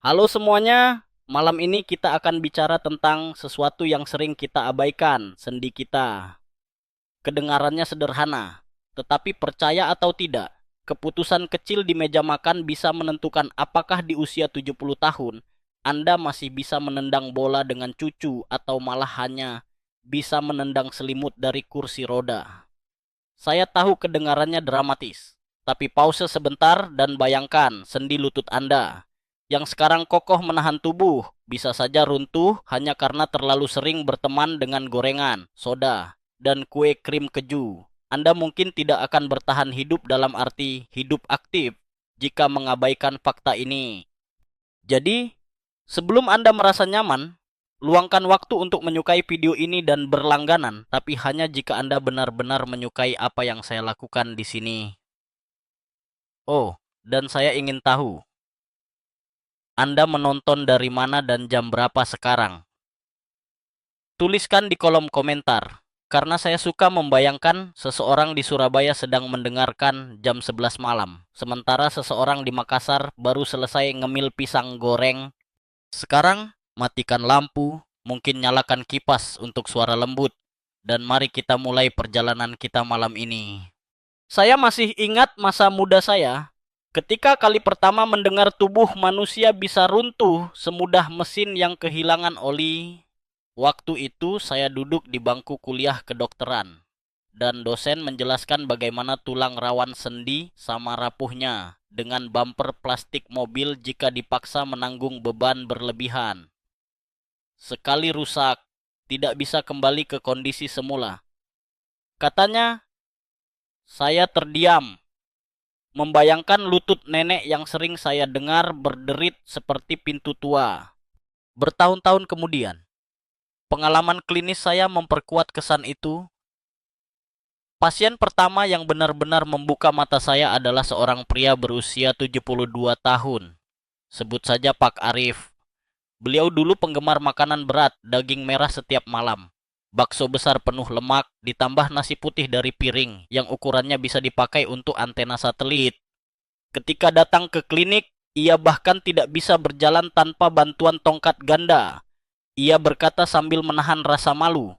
Halo semuanya, malam ini kita akan bicara tentang sesuatu yang sering kita abaikan, sendi kita. Kedengarannya sederhana, tetapi percaya atau tidak, keputusan kecil di meja makan bisa menentukan apakah di usia 70 tahun Anda masih bisa menendang bola dengan cucu atau malah hanya bisa menendang selimut dari kursi roda. Saya tahu kedengarannya dramatis, tapi pause sebentar dan bayangkan sendi lutut Anda yang sekarang kokoh menahan tubuh bisa saja runtuh hanya karena terlalu sering berteman dengan gorengan, soda, dan kue krim keju. Anda mungkin tidak akan bertahan hidup dalam arti hidup aktif jika mengabaikan fakta ini. Jadi, sebelum Anda merasa nyaman, luangkan waktu untuk menyukai video ini dan berlangganan, tapi hanya jika Anda benar-benar menyukai apa yang saya lakukan di sini. Oh, dan saya ingin tahu, Anda menonton dari mana dan jam berapa sekarang? Tuliskan di kolom komentar, karena saya suka membayangkan seseorang di Surabaya sedang mendengarkan jam 11 malam, sementara seseorang di Makassar baru selesai ngemil pisang goreng. Sekarang, matikan lampu, mungkin nyalakan kipas untuk suara lembut, dan mari kita mulai perjalanan kita malam ini. Saya masih ingat masa muda saya, ketika kali pertama mendengar tubuh manusia bisa runtuh semudah mesin yang kehilangan oli. Waktu itu saya duduk di bangku kuliah kedokteran, dan dosen menjelaskan bagaimana tulang rawan sendi sama rapuhnya dengan bumper plastik mobil jika dipaksa menanggung beban berlebihan. Sekali rusak, tidak bisa kembali ke kondisi semula. Katanya, saya terdiam, membayangkan lutut nenek yang sering saya dengar berderit seperti pintu tua. Bertahun-tahun kemudian, pengalaman klinis saya memperkuat kesan itu. Pasien pertama yang benar-benar membuka mata saya adalah seorang pria berusia 72 tahun. Sebut saja Pak Arif. Beliau dulu penggemar makanan berat, daging merah setiap malam. Bakso besar penuh lemak, ditambah nasi putih dari piring yang ukurannya bisa dipakai untuk antena satelit. Ketika datang ke klinik, ia bahkan tidak bisa berjalan tanpa bantuan tongkat ganda. Ia berkata sambil menahan rasa malu,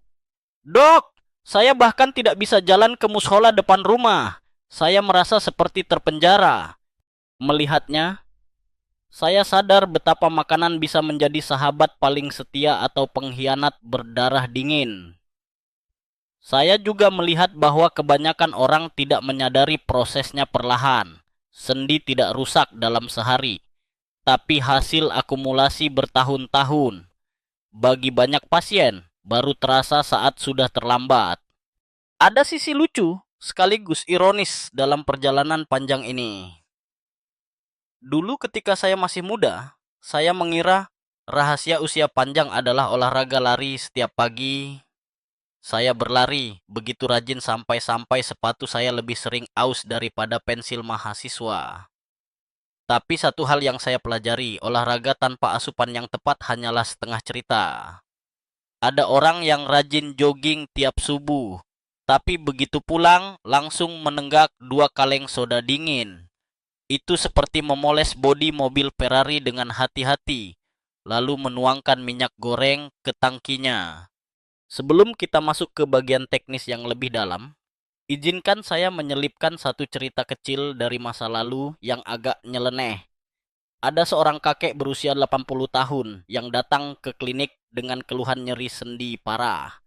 "Dok, saya bahkan tidak bisa jalan ke musola depan rumah. Saya merasa seperti terpenjara." Melihatnya, saya sadar betapa makanan bisa menjadi sahabat paling setia atau pengkhianat berdarah dingin. Saya juga melihat bahwa kebanyakan orang tidak menyadari prosesnya perlahan. Sendi tidak rusak dalam sehari, tapi hasil akumulasi bertahun-tahun. Bagi banyak pasien, baru terasa saat sudah terlambat. Ada sisi lucu sekaligus ironis dalam perjalanan panjang ini. Dulu ketika saya masih muda, saya mengira rahasia usia panjang adalah olahraga lari setiap pagi. Saya berlari begitu rajin sampai-sampai sepatu saya lebih sering aus daripada pensil mahasiswa. Tapi satu hal yang saya pelajari, olahraga tanpa asupan yang tepat hanyalah setengah cerita. Ada orang yang rajin jogging tiap subuh, tapi begitu pulang langsung menenggak 2 kaleng soda dingin. Itu seperti memoles bodi mobil Ferrari dengan hati-hati, lalu menuangkan minyak goreng ke tangkinya. Sebelum kita masuk ke bagian teknis yang lebih dalam, izinkan saya menyelipkan satu cerita kecil dari masa lalu yang agak nyeleneh. Ada seorang kakek berusia 80 tahun yang datang ke klinik dengan keluhan nyeri sendi parah.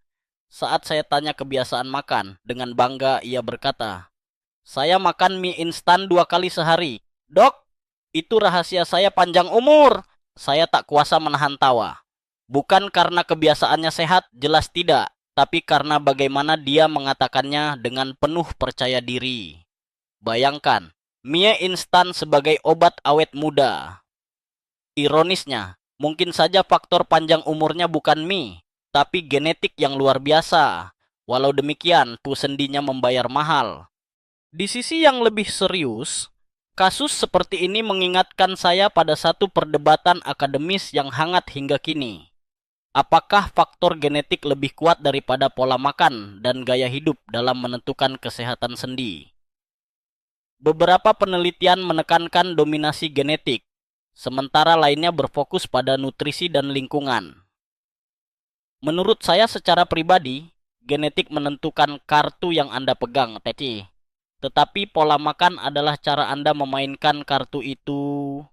Saat saya tanya kebiasaan makan, dengan bangga ia berkata, "Saya makan mie instan 2 kali sehari. Dok, itu rahasia saya panjang umur." Saya tak kuasa menahan tawa. Bukan karena kebiasaannya sehat, jelas tidak. Tapi karena bagaimana dia mengatakannya dengan penuh percaya diri. Bayangkan, mie instan sebagai obat awet muda. Ironisnya, mungkin saja faktor panjang umurnya bukan mie, tapi genetik yang luar biasa. Walau demikian, pusendinya membayar mahal. Di sisi yang lebih serius, kasus seperti ini mengingatkan saya pada satu perdebatan akademis yang hangat hingga kini. Apakah faktor genetik lebih kuat daripada pola makan dan gaya hidup dalam menentukan kesehatan sendi? Beberapa penelitian menekankan dominasi genetik. sementara lainnya berfokus pada nutrisi dan lingkungan. Menurut saya secara pribadi, genetik menentukan kartu yang Anda pegang, Teti. Tetapi pola makan adalah cara Anda memainkan kartu itu.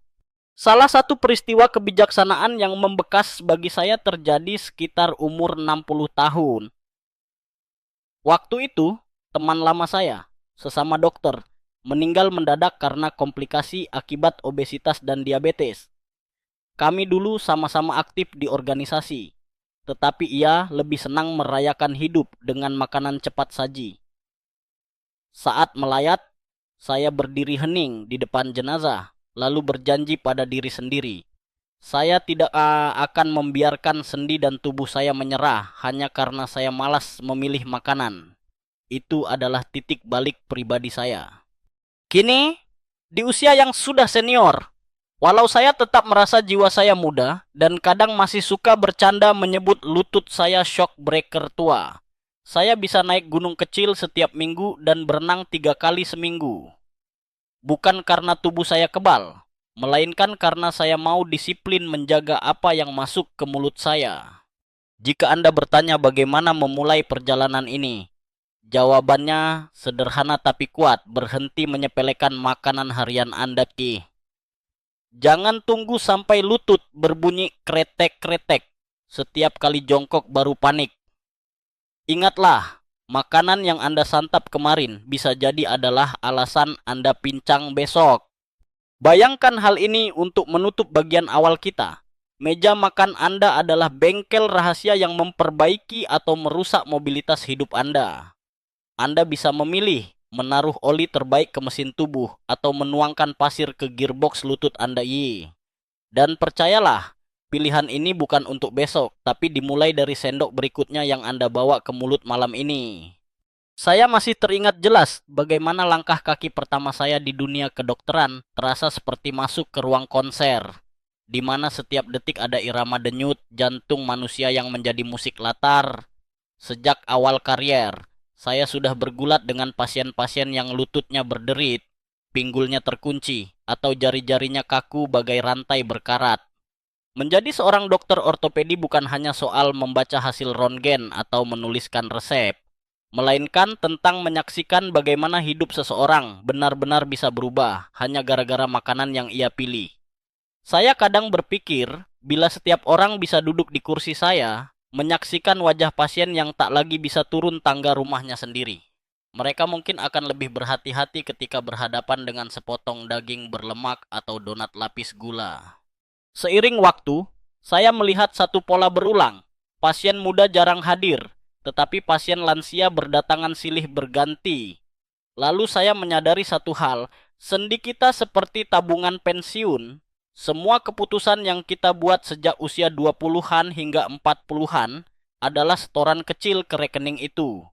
Salah satu peristiwa kebijaksanaan yang membekas bagi saya terjadi sekitar umur 60 tahun. Waktu itu, teman lama saya, sesama dokter, meninggal mendadak karena komplikasi akibat obesitas dan diabetes. Kami dulu sama-sama aktif di organisasi, tetapi ia lebih senang merayakan hidup dengan makanan cepat saji. Saat melayat, saya berdiri hening di depan jenazah, lalu berjanji pada diri sendiri. Saya tidak akan membiarkan sendi dan tubuh saya menyerah hanya karena saya malas memilih makanan. Itu adalah titik balik pribadi saya. Kini, di usia yang sudah senior, walau saya tetap merasa jiwa saya muda dan kadang masih suka bercanda menyebut lutut saya shock breaker tua. Saya bisa naik gunung kecil setiap minggu dan berenang 3 kali seminggu. Bukan karena tubuh saya kebal, melainkan karena saya mau disiplin menjaga apa yang masuk ke mulut saya. Jika Anda bertanya bagaimana memulai perjalanan ini, jawabannya sederhana tapi kuat, berhenti menyepelekan makanan harian Anda, Ki. Jangan tunggu sampai lutut berbunyi kretek-kretek. Setiap kali jongkok baru panik. Ingatlah, makanan yang Anda santap kemarin bisa jadi adalah alasan Anda pincang besok. Bayangkan hal ini untuk menutup bagian awal kita. Meja makan Anda adalah bengkel rahasia yang memperbaiki atau merusak mobilitas hidup Anda. Anda bisa memilih menaruh oli terbaik ke mesin tubuh atau menuangkan pasir ke gearbox lutut Anda. Dan percayalah, pilihan ini bukan untuk besok, tapi dimulai dari sendok berikutnya yang Anda bawa ke mulut malam ini. Saya masih teringat jelas bagaimana langkah kaki pertama saya di dunia kedokteran terasa seperti masuk ke ruang konser, di mana setiap detik ada irama denyut jantung manusia yang menjadi musik latar. Sejak awal karier, saya sudah bergulat dengan pasien-pasien yang lututnya berderit, pinggulnya terkunci, atau jari-jarinya kaku bagai rantai berkarat. Menjadi seorang dokter ortopedi bukan hanya soal membaca hasil röntgen atau menuliskan resep, melainkan tentang menyaksikan bagaimana hidup seseorang benar-benar bisa berubah hanya gara-gara makanan yang ia pilih. Saya kadang berpikir, bila setiap orang bisa duduk di kursi saya, menyaksikan wajah pasien yang tak lagi bisa turun tangga rumahnya sendiri, mereka mungkin akan lebih berhati-hati ketika berhadapan dengan sepotong daging berlemak atau donat lapis gula. Seiring waktu, saya melihat satu pola berulang. Pasien muda jarang hadir, tetapi pasien lansia berdatangan silih berganti. Lalu saya menyadari satu hal, sendi kita seperti tabungan pensiun. Semua keputusan yang kita buat sejak usia 20-an hingga 40-an adalah setoran kecil ke rekening itu.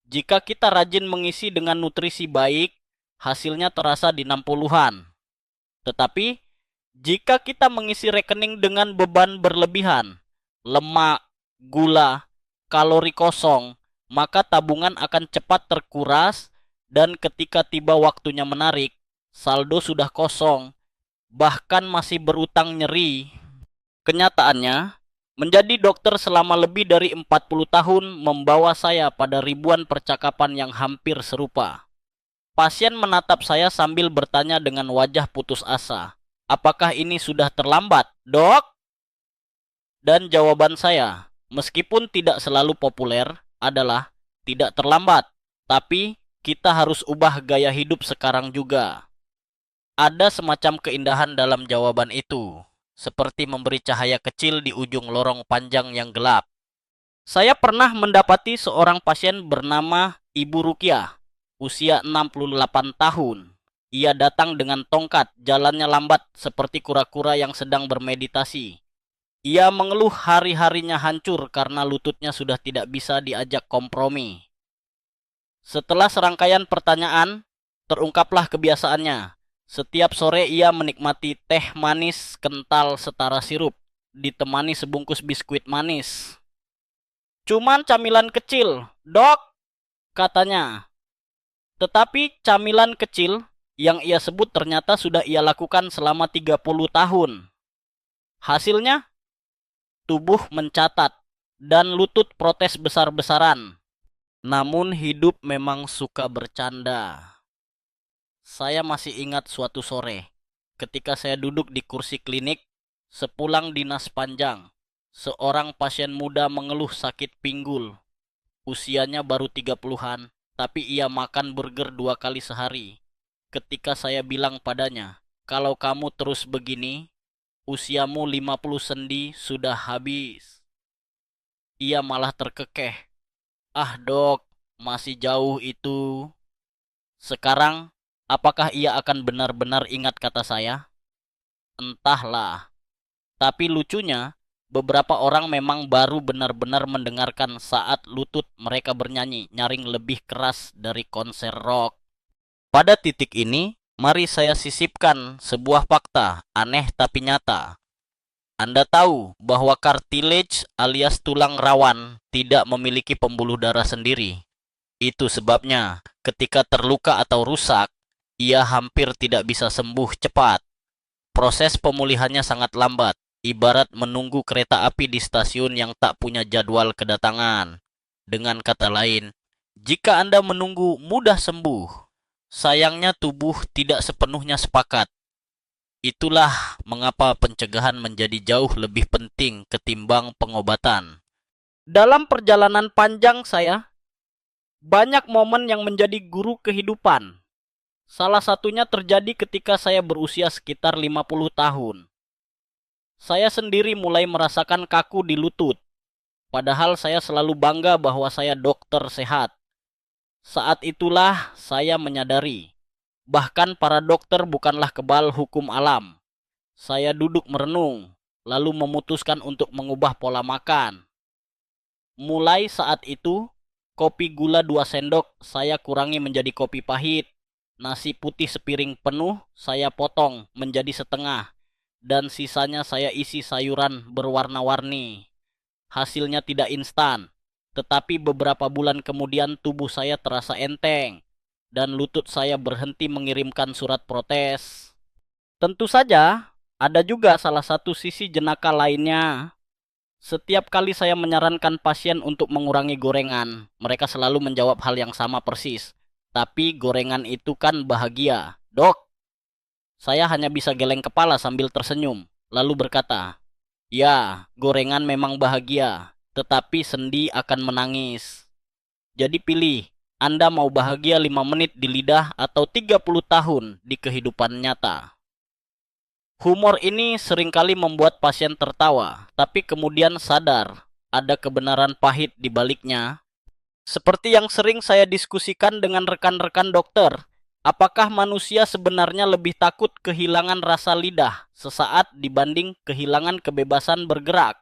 Jika kita rajin mengisi dengan nutrisi baik, hasilnya terasa di 60-an. Tetapi, jika kita mengisi rekening dengan beban berlebihan, lemak, gula, kalori kosong, maka tabungan akan cepat terkuras dan ketika tiba waktunya menarik, saldo sudah kosong, bahkan masih berutang nyeri. Kenyataannya, menjadi dokter selama lebih dari 40 tahun membawa saya pada ribuan percakapan yang hampir serupa. Pasien menatap saya sambil bertanya dengan wajah putus asa. Apakah ini sudah terlambat, dok? Dan jawaban saya, meskipun tidak selalu populer, adalah tidak terlambat. Tapi kita harus ubah gaya hidup sekarang juga. Ada semacam keindahan dalam jawaban itu, seperti memberi cahaya kecil di ujung lorong panjang yang gelap. Saya pernah mendapati seorang pasien bernama Ibu Rukiah, usia 68 tahun. Ia datang dengan tongkat, jalannya lambat seperti kura-kura yang sedang bermeditasi. Ia mengeluh hari-harinya hancur karena lututnya sudah tidak bisa diajak kompromi. Setelah serangkaian pertanyaan, terungkaplah kebiasaannya. Setiap sore ia menikmati teh manis kental setara sirup, ditemani sebungkus biskuit manis. Cuman camilan kecil, dok, katanya. Tetapi camilan kecil Yang ia sebut ternyata sudah ia lakukan selama 30 tahun. Hasilnya, tubuh mencatat dan lutut protes besar-besaran. Namun hidup memang suka bercanda. Saya masih ingat suatu sore, ketika saya duduk di kursi klinik, sepulang dinas panjang, seorang pasien muda mengeluh sakit pinggul. Usianya baru 30-an, tapi ia makan burger 2 kali sehari. Ketika saya bilang padanya, kalau kamu terus begini, usiamu 50 sendi sudah habis. Ia malah terkekeh. Ah dok, masih jauh itu. Sekarang, apakah ia akan benar-benar ingat kata saya? Entahlah. Tapi lucunya, beberapa orang memang baru benar-benar mendengarkan saat lutut mereka bernyanyi, nyaring lebih keras dari konser rock. Pada titik ini, mari saya sisipkan sebuah fakta, aneh tapi nyata. Anda tahu bahwa cartilage alias tulang rawan tidak memiliki pembuluh darah sendiri. Itu sebabnya, ketika terluka atau rusak, ia hampir tidak bisa sembuh cepat. Proses pemulihannya sangat lambat, ibarat menunggu kereta api di stasiun yang tak punya jadwal kedatangan. Dengan kata lain, jika Anda menunggu mudah sembuh, sayangnya tubuh tidak sepenuhnya sepakat. Itulah mengapa pencegahan menjadi jauh lebih penting ketimbang pengobatan. Dalam perjalanan panjang saya, banyak momen yang menjadi guru kehidupan. Salah satunya terjadi ketika saya berusia sekitar 50 tahun. Saya sendiri mulai merasakan kaku di lutut, padahal saya selalu bangga bahwa saya dokter sehat. Saat itulah saya menyadari, bahkan para dokter bukanlah kebal hukum alam. Saya duduk merenung, lalu memutuskan untuk mengubah pola makan. Mulai saat itu, kopi gula 2 sendok saya kurangi menjadi kopi pahit. Nasi putih sepiring penuh saya potong menjadi setengah. Dan sisanya saya isi sayuran berwarna-warni. Hasilnya tidak instan, tetapi beberapa bulan kemudian tubuh saya terasa enteng. Dan lutut saya berhenti mengirimkan surat protes. Tentu saja, ada juga salah satu sisi jenaka lainnya. Setiap kali saya menyarankan pasien untuk mengurangi gorengan, mereka selalu menjawab hal yang sama persis. Tapi gorengan itu kan bahagia. Dok, saya hanya bisa geleng kepala sambil tersenyum, lalu berkata, ya, gorengan memang bahagia, tetapi sendi akan menangis. Jadi pilih, Anda mau bahagia 5 menit di lidah atau 30 tahun di kehidupan nyata. Humor ini seringkali membuat pasien tertawa, tapi kemudian sadar ada kebenaran pahit di baliknya. Seperti yang sering saya diskusikan dengan rekan-rekan dokter, apakah manusia sebenarnya lebih takut kehilangan rasa lidah sesaat dibanding kehilangan kebebasan bergerak?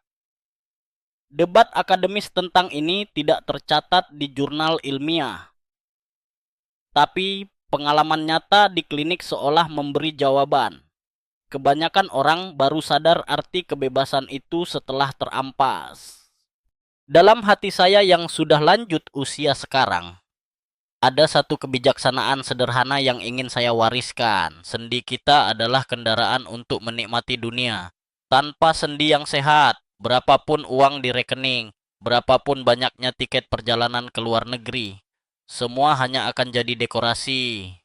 Debat akademis tentang ini tidak tercatat di jurnal ilmiah. Tapi pengalaman nyata di klinik seolah memberi jawaban. Kebanyakan orang baru sadar arti kebebasan itu setelah terampas. Dalam hati saya yang sudah lanjut usia sekarang, ada satu kebijaksanaan sederhana yang ingin saya wariskan. Sendi kita adalah kendaraan untuk menikmati dunia. Tanpa sendi yang sehat, berapapun uang di rekening, berapapun banyaknya tiket perjalanan ke luar negeri, semua hanya akan jadi dekorasi.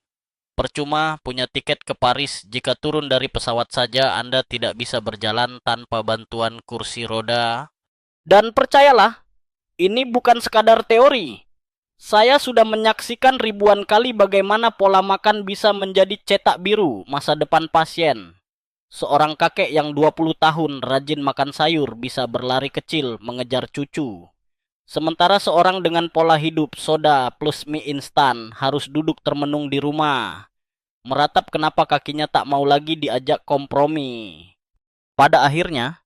Percuma punya tiket ke Paris jika turun dari pesawat saja Anda tidak bisa berjalan tanpa bantuan kursi roda. Dan percayalah, ini bukan sekadar teori. Saya sudah menyaksikan ribuan kali bagaimana pola makan bisa menjadi cetak biru masa depan pasien. Seorang kakek yang 20 tahun rajin makan sayur bisa berlari kecil mengejar cucu. Sementara seorang dengan pola hidup soda plus mie instan harus duduk termenung di rumah, meratap kenapa kakinya tak mau lagi diajak kompromi. Pada akhirnya,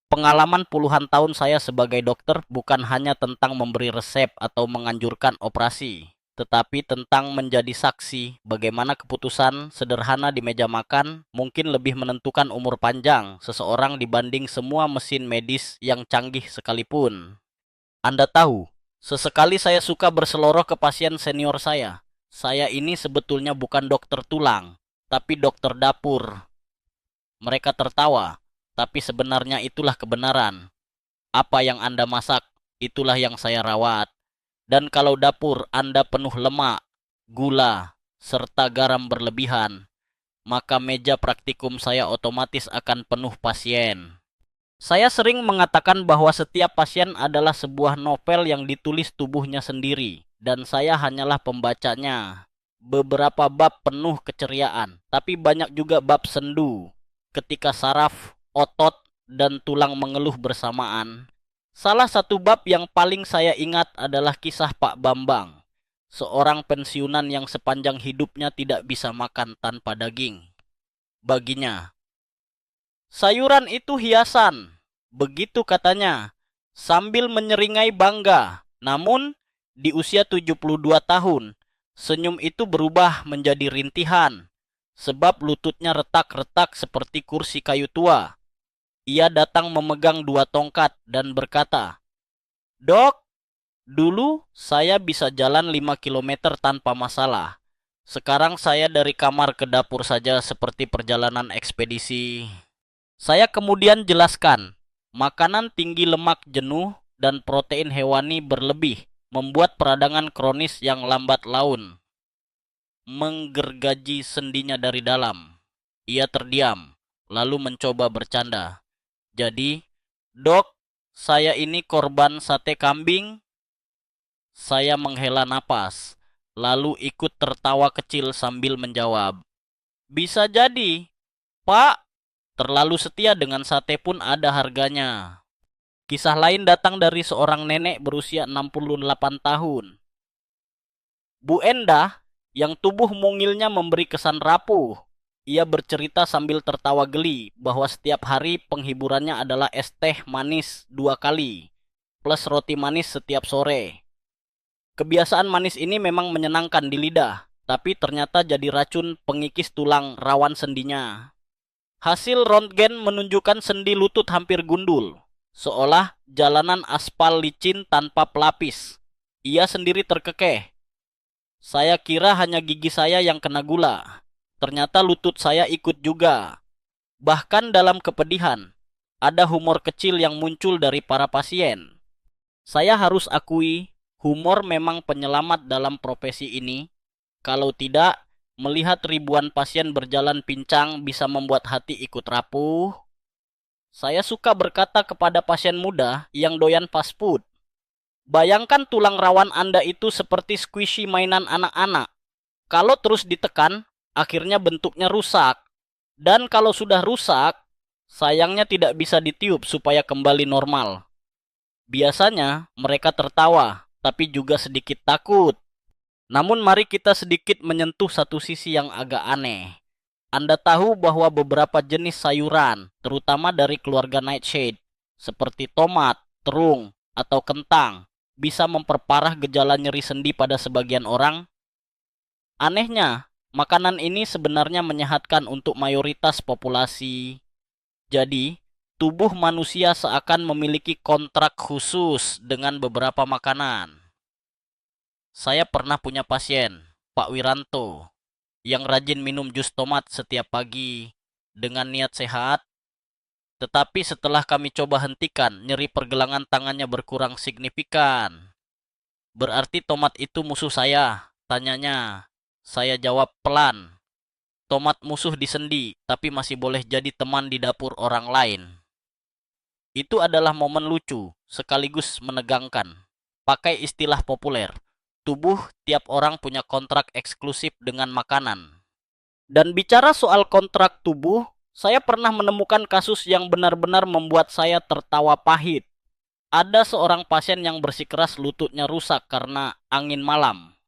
pengalaman puluhan tahun saya sebagai dokter bukan hanya tentang memberi resep atau menganjurkan operasi, tetapi tentang menjadi saksi bagaimana keputusan sederhana di meja makan mungkin lebih menentukan umur panjang seseorang dibanding semua mesin medis yang canggih sekalipun. Anda tahu, sesekali saya suka berseloroh ke pasien senior saya. Saya ini sebetulnya bukan dokter tulang, tapi dokter dapur. Mereka tertawa, tapi sebenarnya itulah kebenaran. Apa yang Anda masak, itulah yang saya rawat. Dan kalau dapur Anda penuh lemak, gula, serta garam berlebihan, maka meja praktikum saya otomatis akan penuh pasien. Saya sering mengatakan bahwa setiap pasien adalah sebuah novel yang ditulis tubuhnya sendiri, dan saya hanyalah pembacanya. Beberapa bab penuh keceriaan, tapi banyak juga bab sendu. Ketika saraf, otot, dan tulang mengeluh bersamaan. Salah satu bab yang paling saya ingat adalah kisah Pak Bambang, seorang pensiunan yang sepanjang hidupnya tidak bisa makan tanpa daging. Baginya, sayuran itu hiasan, begitu katanya, sambil menyeringai bangga. Namun, di usia 72 tahun, senyum itu berubah menjadi rintihan, sebab lututnya retak-retak seperti kursi kayu tua. Ia datang memegang 2 tongkat dan berkata, "Dok, dulu saya bisa jalan 5 kilometer tanpa masalah. Sekarang saya dari kamar ke dapur saja seperti perjalanan ekspedisi." Saya kemudian jelaskan, makanan tinggi lemak jenuh dan protein hewani berlebih membuat peradangan kronis yang lambat laun menggergaji sendinya dari dalam. Ia terdiam, lalu mencoba bercanda. "Jadi, dok, saya ini korban sate kambing." Saya menghela napas, lalu ikut tertawa kecil sambil menjawab, "Bisa jadi, Pak. Terlalu setia dengan sate pun ada harganya." Kisah lain datang dari seorang nenek berusia 68 tahun. Bu Endah, yang tubuh mungilnya memberi kesan rapuh. Ia bercerita sambil tertawa geli bahwa setiap hari penghiburannya adalah es teh manis 2 kali, plus roti manis setiap sore. Kebiasaan manis ini memang menyenangkan di lidah, tapi ternyata jadi racun pengikis tulang rawan sendinya. Hasil röntgen menunjukkan sendi lutut hampir gundul, seolah jalanan aspal licin tanpa pelapis. Ia sendiri terkekeh. Saya kira hanya gigi saya yang kena gula. Ternyata lutut saya ikut juga. Bahkan dalam kepedihan, ada humor kecil yang muncul dari para pasien. Saya harus akui, humor memang penyelamat dalam profesi ini. Kalau tidak, melihat ribuan pasien berjalan pincang bisa membuat hati ikut rapuh. Saya suka berkata kepada pasien muda yang doyan fast food, "Bayangkan tulang rawan Anda itu seperti squishy mainan anak-anak. Kalau terus ditekan, akhirnya bentuknya rusak. Dan kalau sudah rusak, sayangnya tidak bisa ditiup supaya kembali normal." Biasanya mereka tertawa, tapi juga sedikit takut. Namun mari kita sedikit menyentuh satu sisi yang agak aneh. Anda tahu bahwa beberapa jenis sayuran, terutama dari keluarga nightshade, seperti tomat, terung, atau kentang, bisa memperparah gejala nyeri sendi pada sebagian orang? Anehnya, makanan ini sebenarnya menyehatkan untuk mayoritas populasi. Jadi, tubuh manusia seakan memiliki kontrak khusus dengan beberapa makanan. Saya pernah punya pasien, Pak Wiranto, yang rajin minum jus tomat setiap pagi dengan niat sehat, tetapi setelah kami coba hentikan, nyeri pergelangan tangannya berkurang signifikan. "Berarti tomat itu musuh saya?" tanyanya. Saya jawab pelan, "Tomat musuh di sendi, tapi masih boleh jadi teman di dapur orang lain." Itu adalah momen lucu, sekaligus menegangkan. Pakai istilah populer, tubuh tiap orang punya kontrak eksklusif dengan makanan. Dan bicara soal kontrak tubuh, saya pernah menemukan kasus yang benar-benar membuat saya tertawa pahit. Ada seorang pasien yang bersikeras lututnya rusak karena angin malam.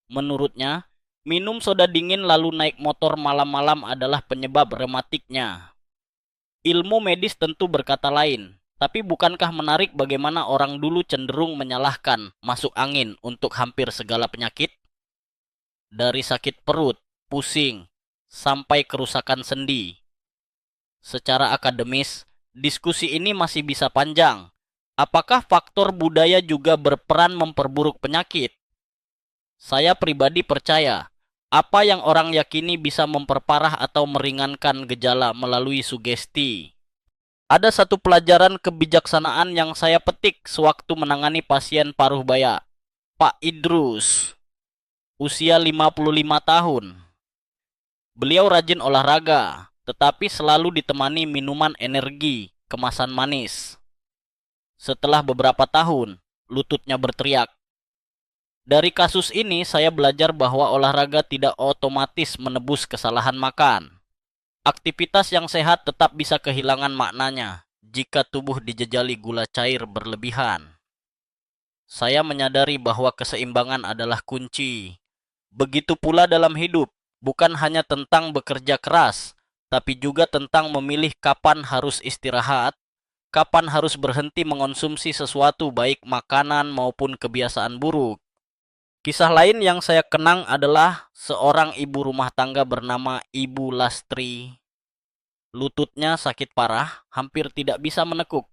Menurutnya, minum soda dingin lalu naik motor malam-malam adalah penyebab rematiknya. Ilmu medis tentu berkata lain, tapi bukankah menarik bagaimana orang dulu cenderung menyalahkan masuk angin untuk hampir segala penyakit? Dari sakit perut, pusing, sampai kerusakan sendi. Secara akademis, diskusi ini masih bisa panjang. Apakah faktor budaya juga berperan memperburuk penyakit? Saya pribadi percaya, apa yang orang yakini bisa memperparah atau meringankan gejala melalui sugesti. Ada satu pelajaran kebijaksanaan yang saya petik sewaktu menangani pasien paruh baya, Pak Idrus, usia 55 tahun. Beliau rajin olahraga, tetapi selalu ditemani minuman energi, kemasan manis. Setelah beberapa tahun, lututnya berteriak. Dari kasus ini, saya belajar bahwa olahraga tidak otomatis menebus kesalahan makan. Aktivitas yang sehat tetap bisa kehilangan maknanya jika tubuh dijejali gula cair berlebihan. Saya menyadari bahwa keseimbangan adalah kunci. Begitu pula dalam hidup, bukan hanya tentang bekerja keras, tapi juga tentang memilih kapan harus istirahat, kapan harus berhenti mengonsumsi sesuatu baik makanan maupun kebiasaan buruk. Kisah lain yang saya kenang adalah seorang ibu rumah tangga bernama Ibu Lastri. Lututnya sakit parah, hampir tidak bisa menekuk.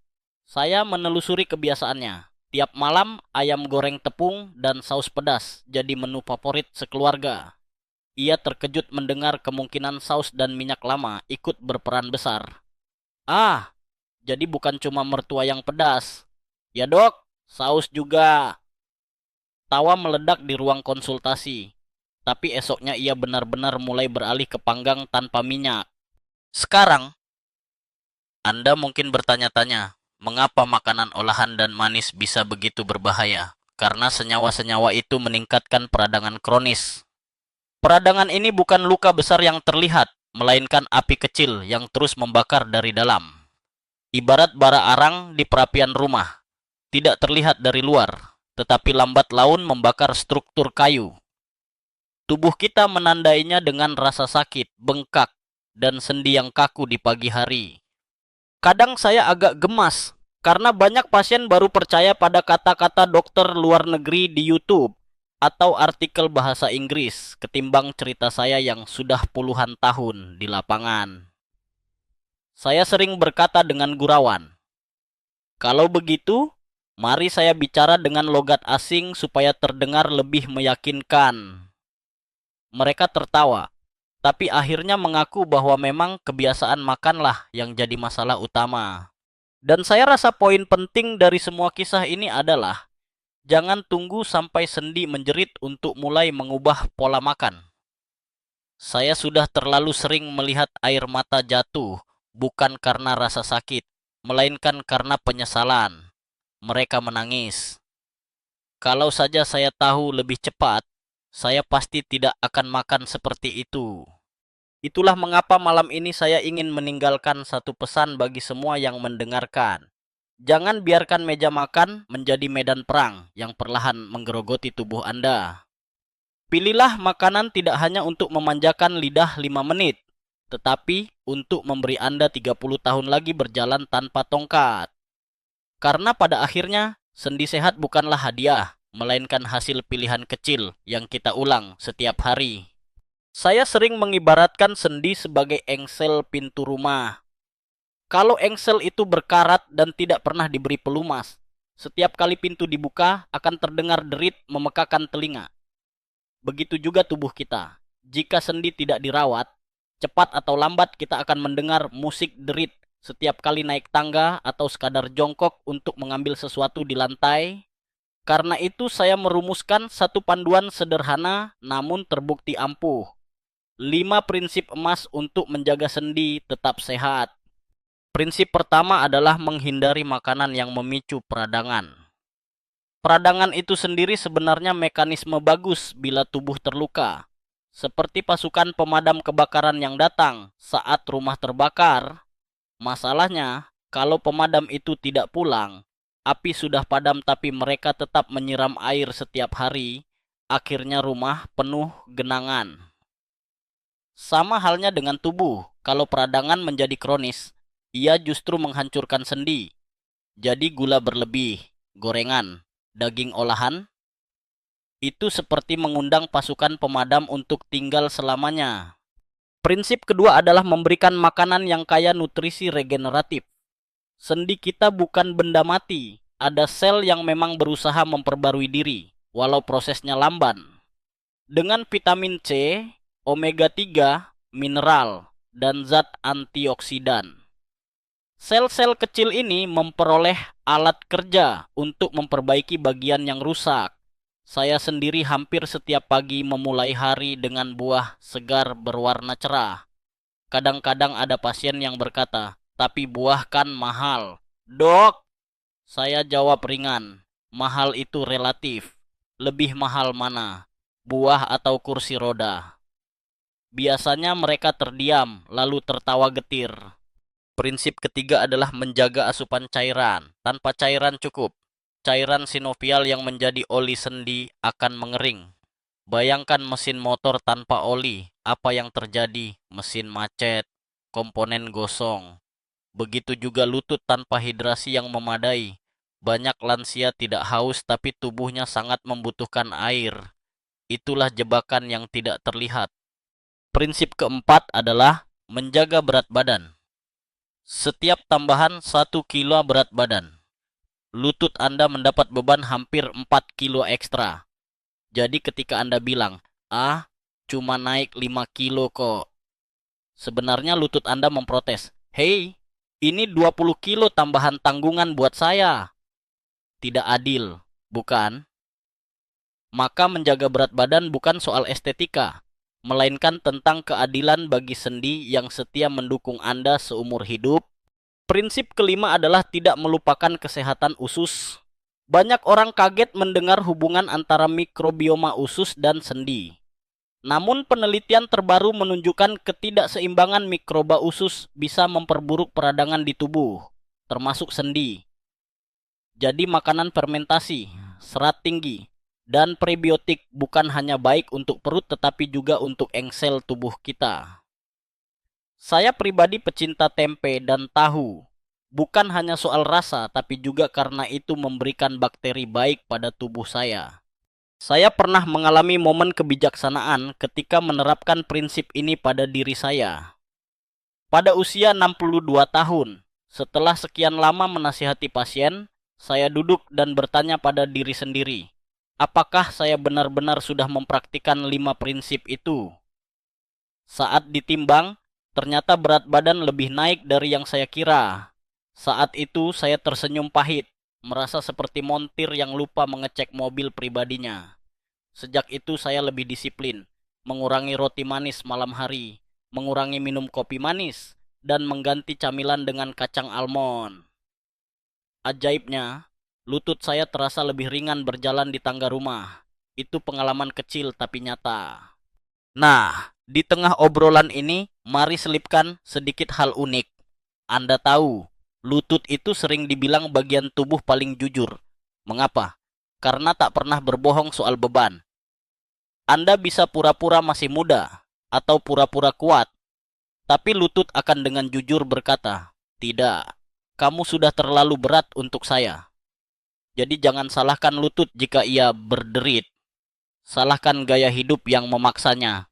Saya menelusuri kebiasaannya. Tiap malam, ayam goreng tepung dan saus pedas jadi menu favorit sekeluarga. Ia terkejut mendengar kemungkinan saus dan minyak lama ikut berperan besar. Ah, jadi bukan cuma mertua yang pedas. Ya dok, saus juga. Tawa meledak di ruang konsultasi. Tapi esoknya ia benar-benar mulai beralih ke panggang tanpa minyak. Sekarang, Anda mungkin bertanya-tanya, mengapa makanan olahan dan manis bisa begitu berbahaya? Karena senyawa-senyawa itu meningkatkan peradangan kronis. Peradangan ini bukan luka besar yang terlihat, melainkan api kecil yang terus membakar dari dalam. Ibarat bara arang di perapian rumah, tidak terlihat dari luar, tetapi lambat laun membakar struktur kayu. Tubuh kita menandainya dengan rasa sakit, bengkak, dan sendi yang kaku di pagi hari. Kadang saya agak gemas, karena banyak pasien baru percaya pada kata-kata dokter luar negeri di YouTube atau artikel bahasa Inggris ketimbang cerita saya yang sudah puluhan tahun di lapangan. Saya sering berkata dengan gurauan, kalau begitu, mari saya bicara dengan logat asing supaya terdengar lebih meyakinkan. Mereka tertawa, tapi akhirnya mengaku bahwa memang kebiasaan makanlah yang jadi masalah utama. Dan saya rasa poin penting dari semua kisah ini adalah, jangan tunggu sampai sendi menjerit untuk mulai mengubah pola makan. Saya sudah terlalu sering melihat air mata jatuh, bukan karena rasa sakit, melainkan karena penyesalan. Mereka menangis. Kalau saja saya tahu lebih cepat, saya pasti tidak akan makan seperti itu. Itulah mengapa malam ini saya ingin meninggalkan satu pesan bagi semua yang mendengarkan. Jangan biarkan meja makan menjadi medan perang yang perlahan menggerogoti tubuh Anda. Pilihlah makanan tidak hanya untuk memanjakan lidah 5 menit, tetapi untuk memberi Anda 30 tahun lagi berjalan tanpa tongkat. Karena pada akhirnya, sendi sehat bukanlah hadiah, melainkan hasil pilihan kecil yang kita ulang setiap hari. Saya sering mengibaratkan sendi sebagai engsel pintu rumah. Kalau engsel itu berkarat dan tidak pernah diberi pelumas, setiap kali pintu dibuka akan terdengar derit memekakan telinga. Begitu juga tubuh kita. Jika sendi tidak dirawat, cepat atau lambat kita akan mendengar musik derit setiap kali naik tangga atau sekadar jongkok untuk mengambil sesuatu di lantai. Karena itu saya merumuskan satu panduan sederhana namun terbukti ampuh. 5 prinsip emas untuk menjaga sendi tetap sehat. Prinsip pertama adalah menghindari makanan yang memicu peradangan. Peradangan itu sendiri sebenarnya mekanisme bagus bila tubuh terluka. Seperti pasukan pemadam kebakaran yang datang saat rumah terbakar. Masalahnya, kalau pemadam itu tidak pulang, api sudah padam tapi mereka tetap menyiram air setiap hari, akhirnya rumah penuh genangan. Sama halnya dengan tubuh, kalau peradangan menjadi kronis, ia justru menghancurkan sendi. Jadi gula berlebih, gorengan, daging olahan, itu seperti mengundang pasukan pemadam untuk tinggal selamanya. Prinsip kedua adalah memberikan makanan yang kaya nutrisi regeneratif. Sendi kita bukan benda mati, ada sel yang memang berusaha memperbarui diri, walau prosesnya lamban. dengan vitamin C, omega 3, mineral, dan zat antioksidan. Sel-sel kecil ini memperoleh alat kerja untuk memperbaiki bagian yang rusak. Saya sendiri hampir setiap pagi memulai hari dengan buah segar berwarna cerah. Kadang-kadang ada pasien yang berkata, "Tapi buah kan mahal." "Dok," saya jawab ringan, "mahal itu relatif. Lebih mahal mana? Buah atau kursi roda?" Biasanya mereka terdiam, lalu tertawa getir. Prinsip ketiga adalah menjaga asupan cairan. Tanpa cairan cukup, cairan sinovial yang menjadi oli sendi akan mengering. Bayangkan mesin motor tanpa oli, apa yang terjadi? Mesin macet, komponen gosong. Begitu juga lutut tanpa hidrasi yang memadai. Banyak lansia tidak haus tapi tubuhnya sangat membutuhkan air. Itulah jebakan yang tidak terlihat. Prinsip keempat adalah menjaga berat badan. Setiap tambahan 1 kilo berat badan, lutut Anda mendapat beban hampir 4 kilo ekstra. Jadi ketika Anda bilang, cuma naik 5 kilo kok. Sebenarnya lutut Anda memprotes, "Hei, ini 20 kilo tambahan tanggungan buat saya." Tidak adil, bukan? Maka menjaga berat badan bukan soal estetika, melainkan tentang keadilan bagi sendi yang setia mendukung Anda seumur hidup. Prinsip kelima adalah tidak melupakan kesehatan usus. Banyak orang kaget mendengar hubungan antara mikrobioma usus dan sendi. Namun penelitian terbaru menunjukkan ketidakseimbangan mikroba usus bisa memperburuk peradangan di tubuh, termasuk sendi. Jadi makanan fermentasi, serat tinggi, dan prebiotik bukan hanya baik untuk perut tetapi juga untuk engsel tubuh kita. Saya pribadi pecinta tempe dan tahu. Bukan hanya soal rasa, tapi juga karena itu memberikan bakteri baik pada tubuh saya. Saya pernah mengalami momen kebijaksanaan ketika menerapkan prinsip ini pada diri saya. Pada usia 62 tahun, setelah sekian lama menasihati pasien, saya duduk dan bertanya pada diri sendiri, apakah saya benar-benar sudah mempraktikkan 5 prinsip itu? Saat ditimbang, ternyata berat badan lebih naik dari yang saya kira. Saat itu saya tersenyum pahit, merasa seperti montir yang lupa mengecek mobil pribadinya. Sejak itu saya lebih disiplin, mengurangi roti manis malam hari, mengurangi minum kopi manis, dan mengganti camilan dengan kacang almond. Ajaibnya, lutut saya terasa lebih ringan berjalan di tangga rumah. Itu pengalaman kecil tapi nyata. Nah, di tengah obrolan ini, mari selipkan sedikit hal unik. Anda tahu, lutut itu sering dibilang bagian tubuh paling jujur. Mengapa? Karena tak pernah berbohong soal beban. Anda bisa pura-pura masih muda, atau pura-pura kuat, tapi lutut akan dengan jujur berkata, "Tidak, kamu sudah terlalu berat untuk saya." Jadi jangan salahkan lutut jika ia berderit. Salahkan gaya hidup yang memaksanya.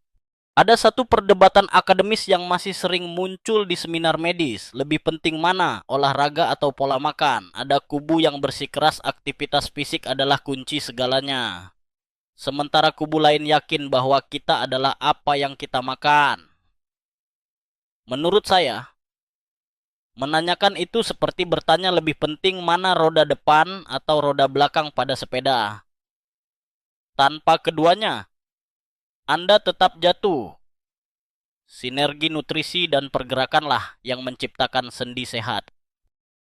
Ada satu perdebatan akademis yang masih sering muncul di seminar medis. Lebih penting mana, olahraga atau pola makan? Ada kubu yang bersikeras aktivitas fisik adalah kunci segalanya. Sementara kubu lain yakin bahwa kita adalah apa yang kita makan. Menurut saya, menanyakan itu seperti bertanya lebih penting mana roda depan atau roda belakang pada sepeda. Tanpa keduanya, Anda tetap jatuh. Sinergi nutrisi dan pergerakanlah yang menciptakan sendi sehat.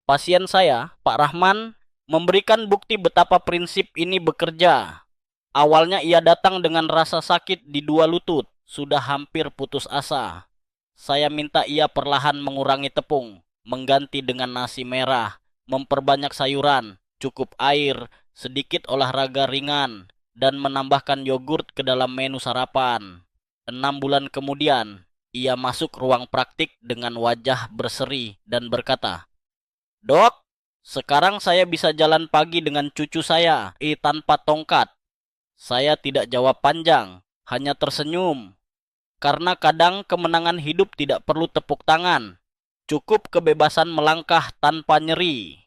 Pasien saya, Pak Rahman, memberikan bukti betapa prinsip ini bekerja. Awalnya ia datang dengan rasa sakit di dua lutut, sudah hampir putus asa. Saya minta ia perlahan mengurangi tepung, mengganti dengan nasi merah, memperbanyak sayuran, cukup air, sedikit olahraga ringan, dan menambahkan yogurt ke dalam menu sarapan. 6 bulan kemudian, ia masuk ruang praktik dengan wajah berseri dan berkata, "Dok, sekarang saya bisa jalan pagi dengan cucu saya, tanpa tongkat." Saya tidak jawab panjang, hanya tersenyum. Karena kadang kemenangan hidup tidak perlu tepuk tangan. Cukup kebebasan melangkah tanpa nyeri.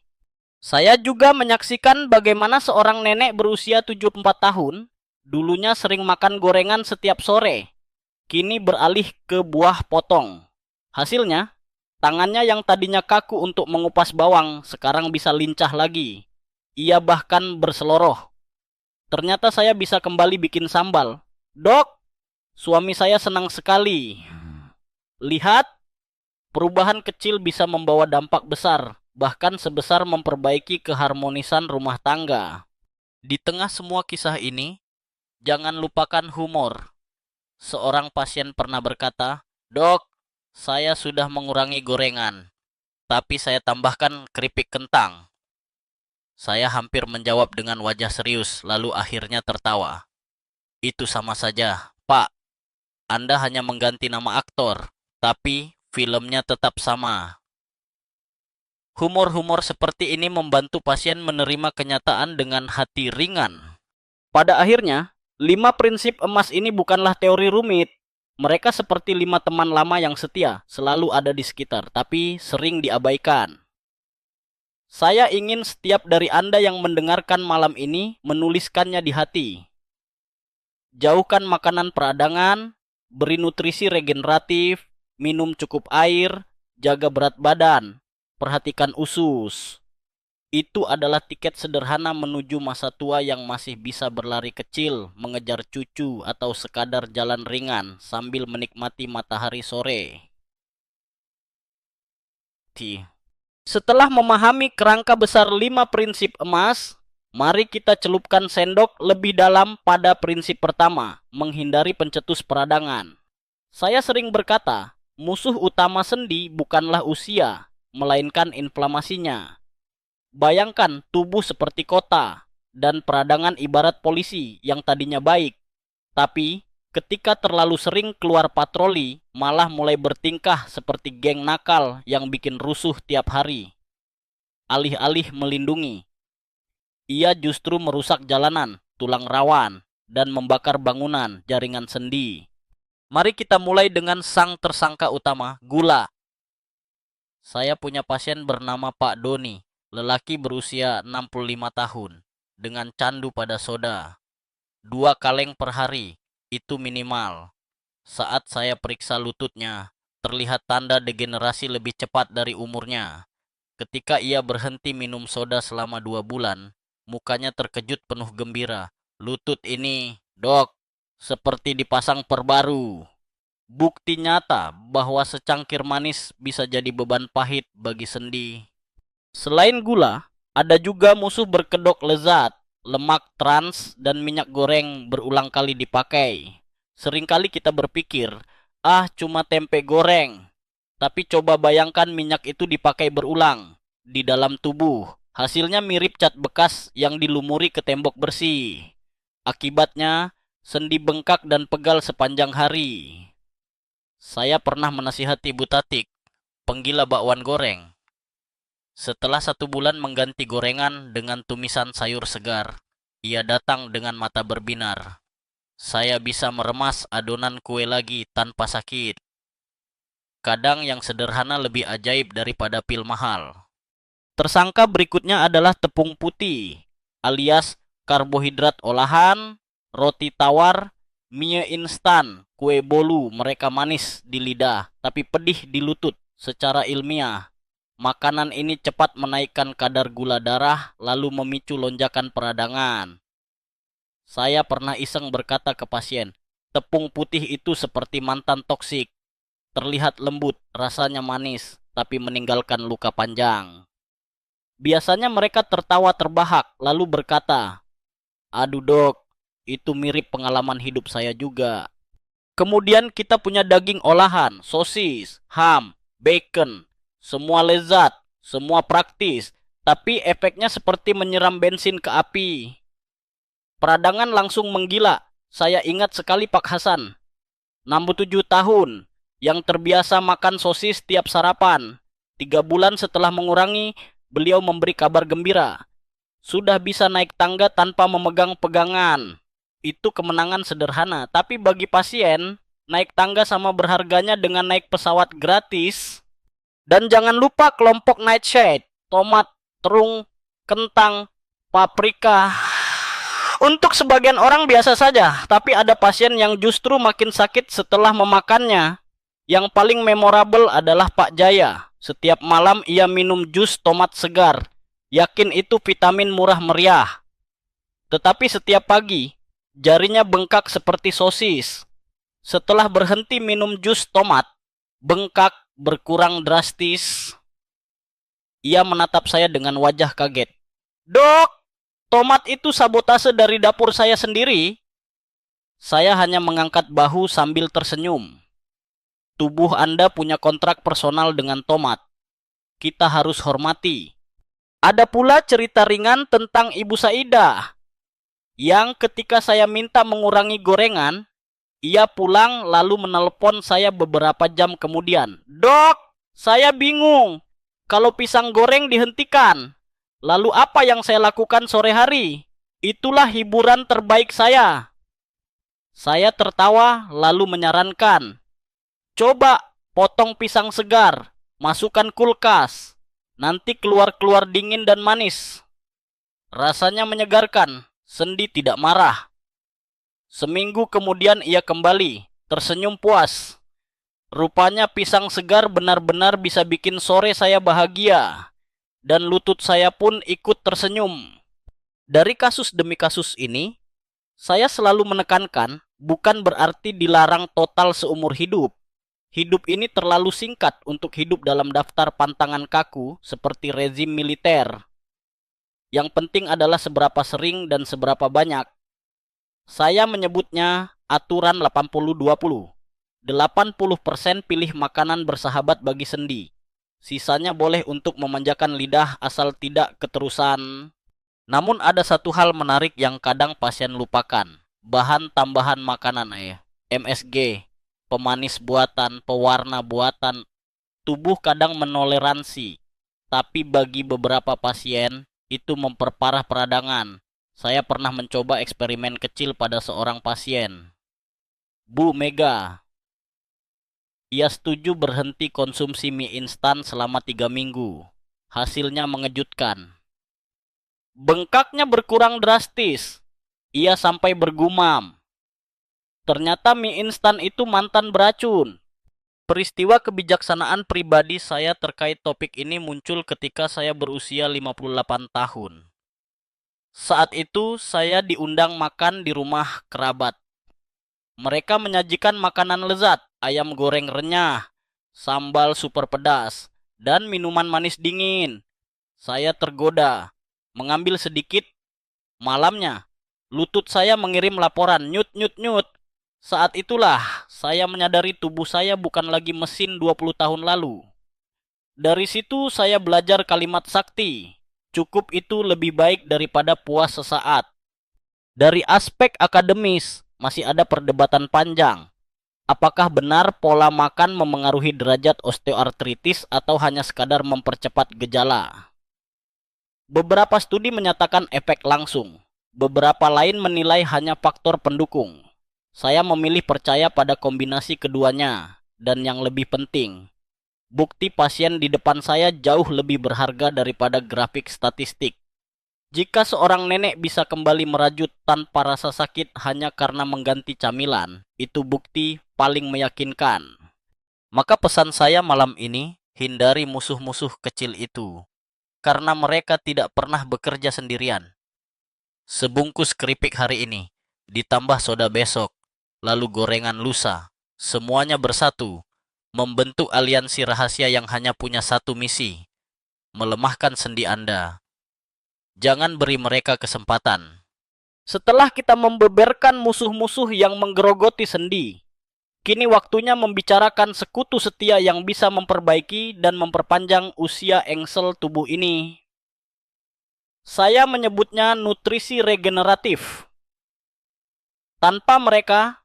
Saya juga menyaksikan bagaimana seorang nenek berusia 74 tahun Dulunya sering makan gorengan setiap sore, kini beralih ke buah potong. Hasilnya, tangannya yang tadinya kaku untuk mengupas bawang sekarang bisa lincah lagi. Ia bahkan berseloroh. Ternyata saya bisa kembali bikin sambal. Dok, suami saya senang sekali. Lihat, perubahan kecil bisa membawa dampak besar, bahkan sebesar memperbaiki keharmonisan rumah tangga. Di tengah semua kisah ini, jangan lupakan humor. Seorang pasien pernah berkata, "Dok, saya sudah mengurangi gorengan, tapi saya tambahkan keripik kentang." Saya hampir menjawab dengan wajah serius, lalu akhirnya tertawa. Itu sama saja, Pak. Anda hanya mengganti nama aktor, tapi filmnya tetap sama. Humor-humor seperti ini membantu pasien menerima kenyataan dengan hati ringan. Pada akhirnya, 5 prinsip emas ini bukanlah teori rumit. Mereka seperti 5 teman lama yang setia, selalu ada di sekitar, tapi sering diabaikan. Saya ingin setiap dari Anda yang mendengarkan malam ini menuliskannya di hati. Jauhkan makanan peradangan, beri nutrisi regeneratif, minum cukup air, jaga berat badan, perhatikan usus. Itu adalah tiket sederhana menuju masa tua yang masih bisa berlari kecil, mengejar cucu, atau sekadar jalan ringan sambil menikmati matahari sore. Setelah memahami kerangka besar 5 prinsip emas, mari kita celupkan sendok lebih dalam pada prinsip pertama, menghindari pencetus peradangan. Saya sering berkata, musuh utama sendi bukanlah usia, melainkan inflamasinya. Bayangkan tubuh seperti kota, dan peradangan ibarat polisi yang tadinya baik. Tapi, ketika terlalu sering keluar patroli, malah mulai bertingkah seperti geng nakal yang bikin rusuh tiap hari. Alih-alih melindungi, ia justru merusak jalanan, tulang rawan, dan membakar bangunan, jaringan sendi. Mari kita mulai dengan sang tersangka utama, gula. Saya punya pasien bernama Pak Doni, lelaki berusia 65 tahun, dengan candu pada soda. 2 kaleng per hari, itu minimal. Saat saya periksa lututnya, terlihat tanda degenerasi lebih cepat dari umurnya. Ketika ia berhenti minum soda selama 2 bulan, mukanya terkejut penuh gembira. Lutut ini, dok, seperti dipasang perbaru. Bukti nyata bahwa secangkir manis bisa jadi beban pahit bagi sendi. Selain gula, ada juga musuh berkedok lezat, lemak trans, dan minyak goreng berulang kali dipakai. Seringkali kita berpikir, cuma tempe goreng. Tapi coba bayangkan minyak itu dipakai berulang di dalam tubuh. Hasilnya mirip cat bekas yang dilumuri ke tembok bersih. Akibatnya, sendi bengkak dan pegal sepanjang hari. Saya pernah menasihati Bu Tatik, penggila bakwan goreng. Setelah 1 bulan mengganti gorengan dengan tumisan sayur segar, ia datang dengan mata berbinar. Saya bisa meremas adonan kue lagi tanpa sakit. Kadang yang sederhana lebih ajaib daripada pil mahal. Tersangka berikutnya adalah tepung putih, alias karbohidrat olahan, roti tawar, mie instan, kue bolu. Mereka manis di lidah, tapi pedih di lutut. Secara ilmiah, makanan ini cepat menaikkan kadar gula darah, lalu memicu lonjakan peradangan. Saya pernah iseng berkata ke pasien, tepung putih itu seperti mantan toksik. Terlihat lembut, rasanya manis, tapi meninggalkan luka panjang. Biasanya mereka tertawa terbahak, lalu berkata, "Aduh dok, itu mirip pengalaman hidup saya juga." Kemudian kita punya daging olahan, sosis, ham, bacon. Semua lezat, semua praktis, tapi efeknya seperti menyiram bensin ke api. Peradangan langsung menggila. Saya ingat sekali Pak Hasan, 67 tahun, yang terbiasa makan sosis tiap sarapan. 3 bulan setelah mengurangi, beliau memberi kabar gembira. Sudah bisa naik tangga tanpa memegang pegangan. Itu kemenangan sederhana, tapi bagi pasien, naik tangga sama berharganya dengan naik pesawat gratis. Dan jangan lupa kelompok nightshade, tomat, terung, kentang, paprika. Untuk sebagian orang biasa saja, tapi ada pasien yang justru makin sakit setelah memakannya. Yang paling memorable adalah Pak Jaya. Setiap malam ia minum jus tomat segar. Yakin itu vitamin murah meriah. Tetapi setiap pagi, jarinya bengkak seperti sosis. Setelah berhenti minum jus tomat, bengkak berkurang drastis. Ia menatap saya dengan wajah kaget. Dok, tomat itu sabotase dari dapur saya sendiri. Saya hanya mengangkat bahu sambil tersenyum. Tubuh Anda punya kontrak personal dengan tomat. Kita harus hormati. Ada pula cerita ringan tentang Ibu Saidah, yang ketika saya minta mengurangi gorengan, ia pulang lalu menelpon saya beberapa jam kemudian. Dok, saya bingung. Kalau pisang goreng dihentikan, lalu apa yang saya lakukan sore hari? Itulah hiburan terbaik saya. Saya tertawa lalu menyarankan, coba potong pisang segar, masukkan kulkas. Nanti keluar-keluar dingin dan manis. Rasanya menyegarkan, sendi tidak marah. Seminggu kemudian ia kembali, tersenyum puas. Rupanya pisang segar benar-benar bisa bikin sore saya bahagia. Dan lutut saya pun ikut tersenyum. Dari kasus demi kasus ini, saya selalu menekankan bukan berarti dilarang total seumur hidup. Hidup ini terlalu singkat untuk hidup dalam daftar pantangan kaku seperti rezim militer. Yang penting adalah seberapa sering dan seberapa banyak. Saya menyebutnya aturan 80-20. 80% pilih makanan bersahabat bagi sendi. Sisanya boleh untuk memanjakan lidah asal tidak keterusan. Namun ada satu hal menarik yang kadang pasien lupakan. Bahan tambahan makanan MSG, pemanis buatan, pewarna buatan. Tubuh kadang menoleransi. Tapi bagi beberapa pasien, itu memperparah peradangan. Saya pernah mencoba eksperimen kecil pada seorang pasien. Bu Mega. Ia setuju berhenti konsumsi mie instan selama 3 minggu. Hasilnya mengejutkan. Bengkaknya berkurang drastis. Ia sampai bergumam. Ternyata mie instan itu mantan beracun. Peristiwa kebijaksanaan pribadi saya terkait topik ini muncul ketika saya berusia 58 tahun. Saat itu saya diundang makan di rumah kerabat. Mereka menyajikan makanan lezat, ayam goreng renyah, sambal super pedas, dan minuman manis dingin. Saya tergoda, mengambil sedikit. Malamnya, lutut saya mengirim laporan, nyut nyut nyut. Saat itulah saya menyadari tubuh saya bukan lagi mesin 20 tahun lalu. Dari situ saya belajar kalimat sakti. Cukup itu lebih baik daripada puas sesaat. Dari aspek akademis, masih ada perdebatan panjang. Apakah benar pola makan memengaruhi derajat osteoartritis atau hanya sekadar mempercepat gejala? Beberapa studi menyatakan efek langsung. Beberapa lain menilai hanya faktor pendukung. Saya memilih percaya pada kombinasi keduanya. Dan yang lebih penting, bukti pasien di depan saya jauh lebih berharga daripada grafik statistik. Jika seorang nenek bisa kembali merajut tanpa rasa sakit hanya karena mengganti camilan, itu bukti paling meyakinkan. Maka pesan saya malam ini, hindari musuh-musuh kecil itu. Karena mereka tidak pernah bekerja sendirian. Sebungkus keripik hari ini, ditambah soda besok, lalu gorengan lusa. Semuanya bersatu, membentuk aliansi rahasia yang hanya punya satu misi, melemahkan sendi Anda. Jangan beri mereka kesempatan. Setelah kita membeberkan musuh-musuh yang menggerogoti sendi, kini waktunya membicarakan sekutu setia yang bisa memperbaiki dan memperpanjang usia engsel tubuh ini. Saya menyebutnya nutrisi regeneratif. Tanpa mereka,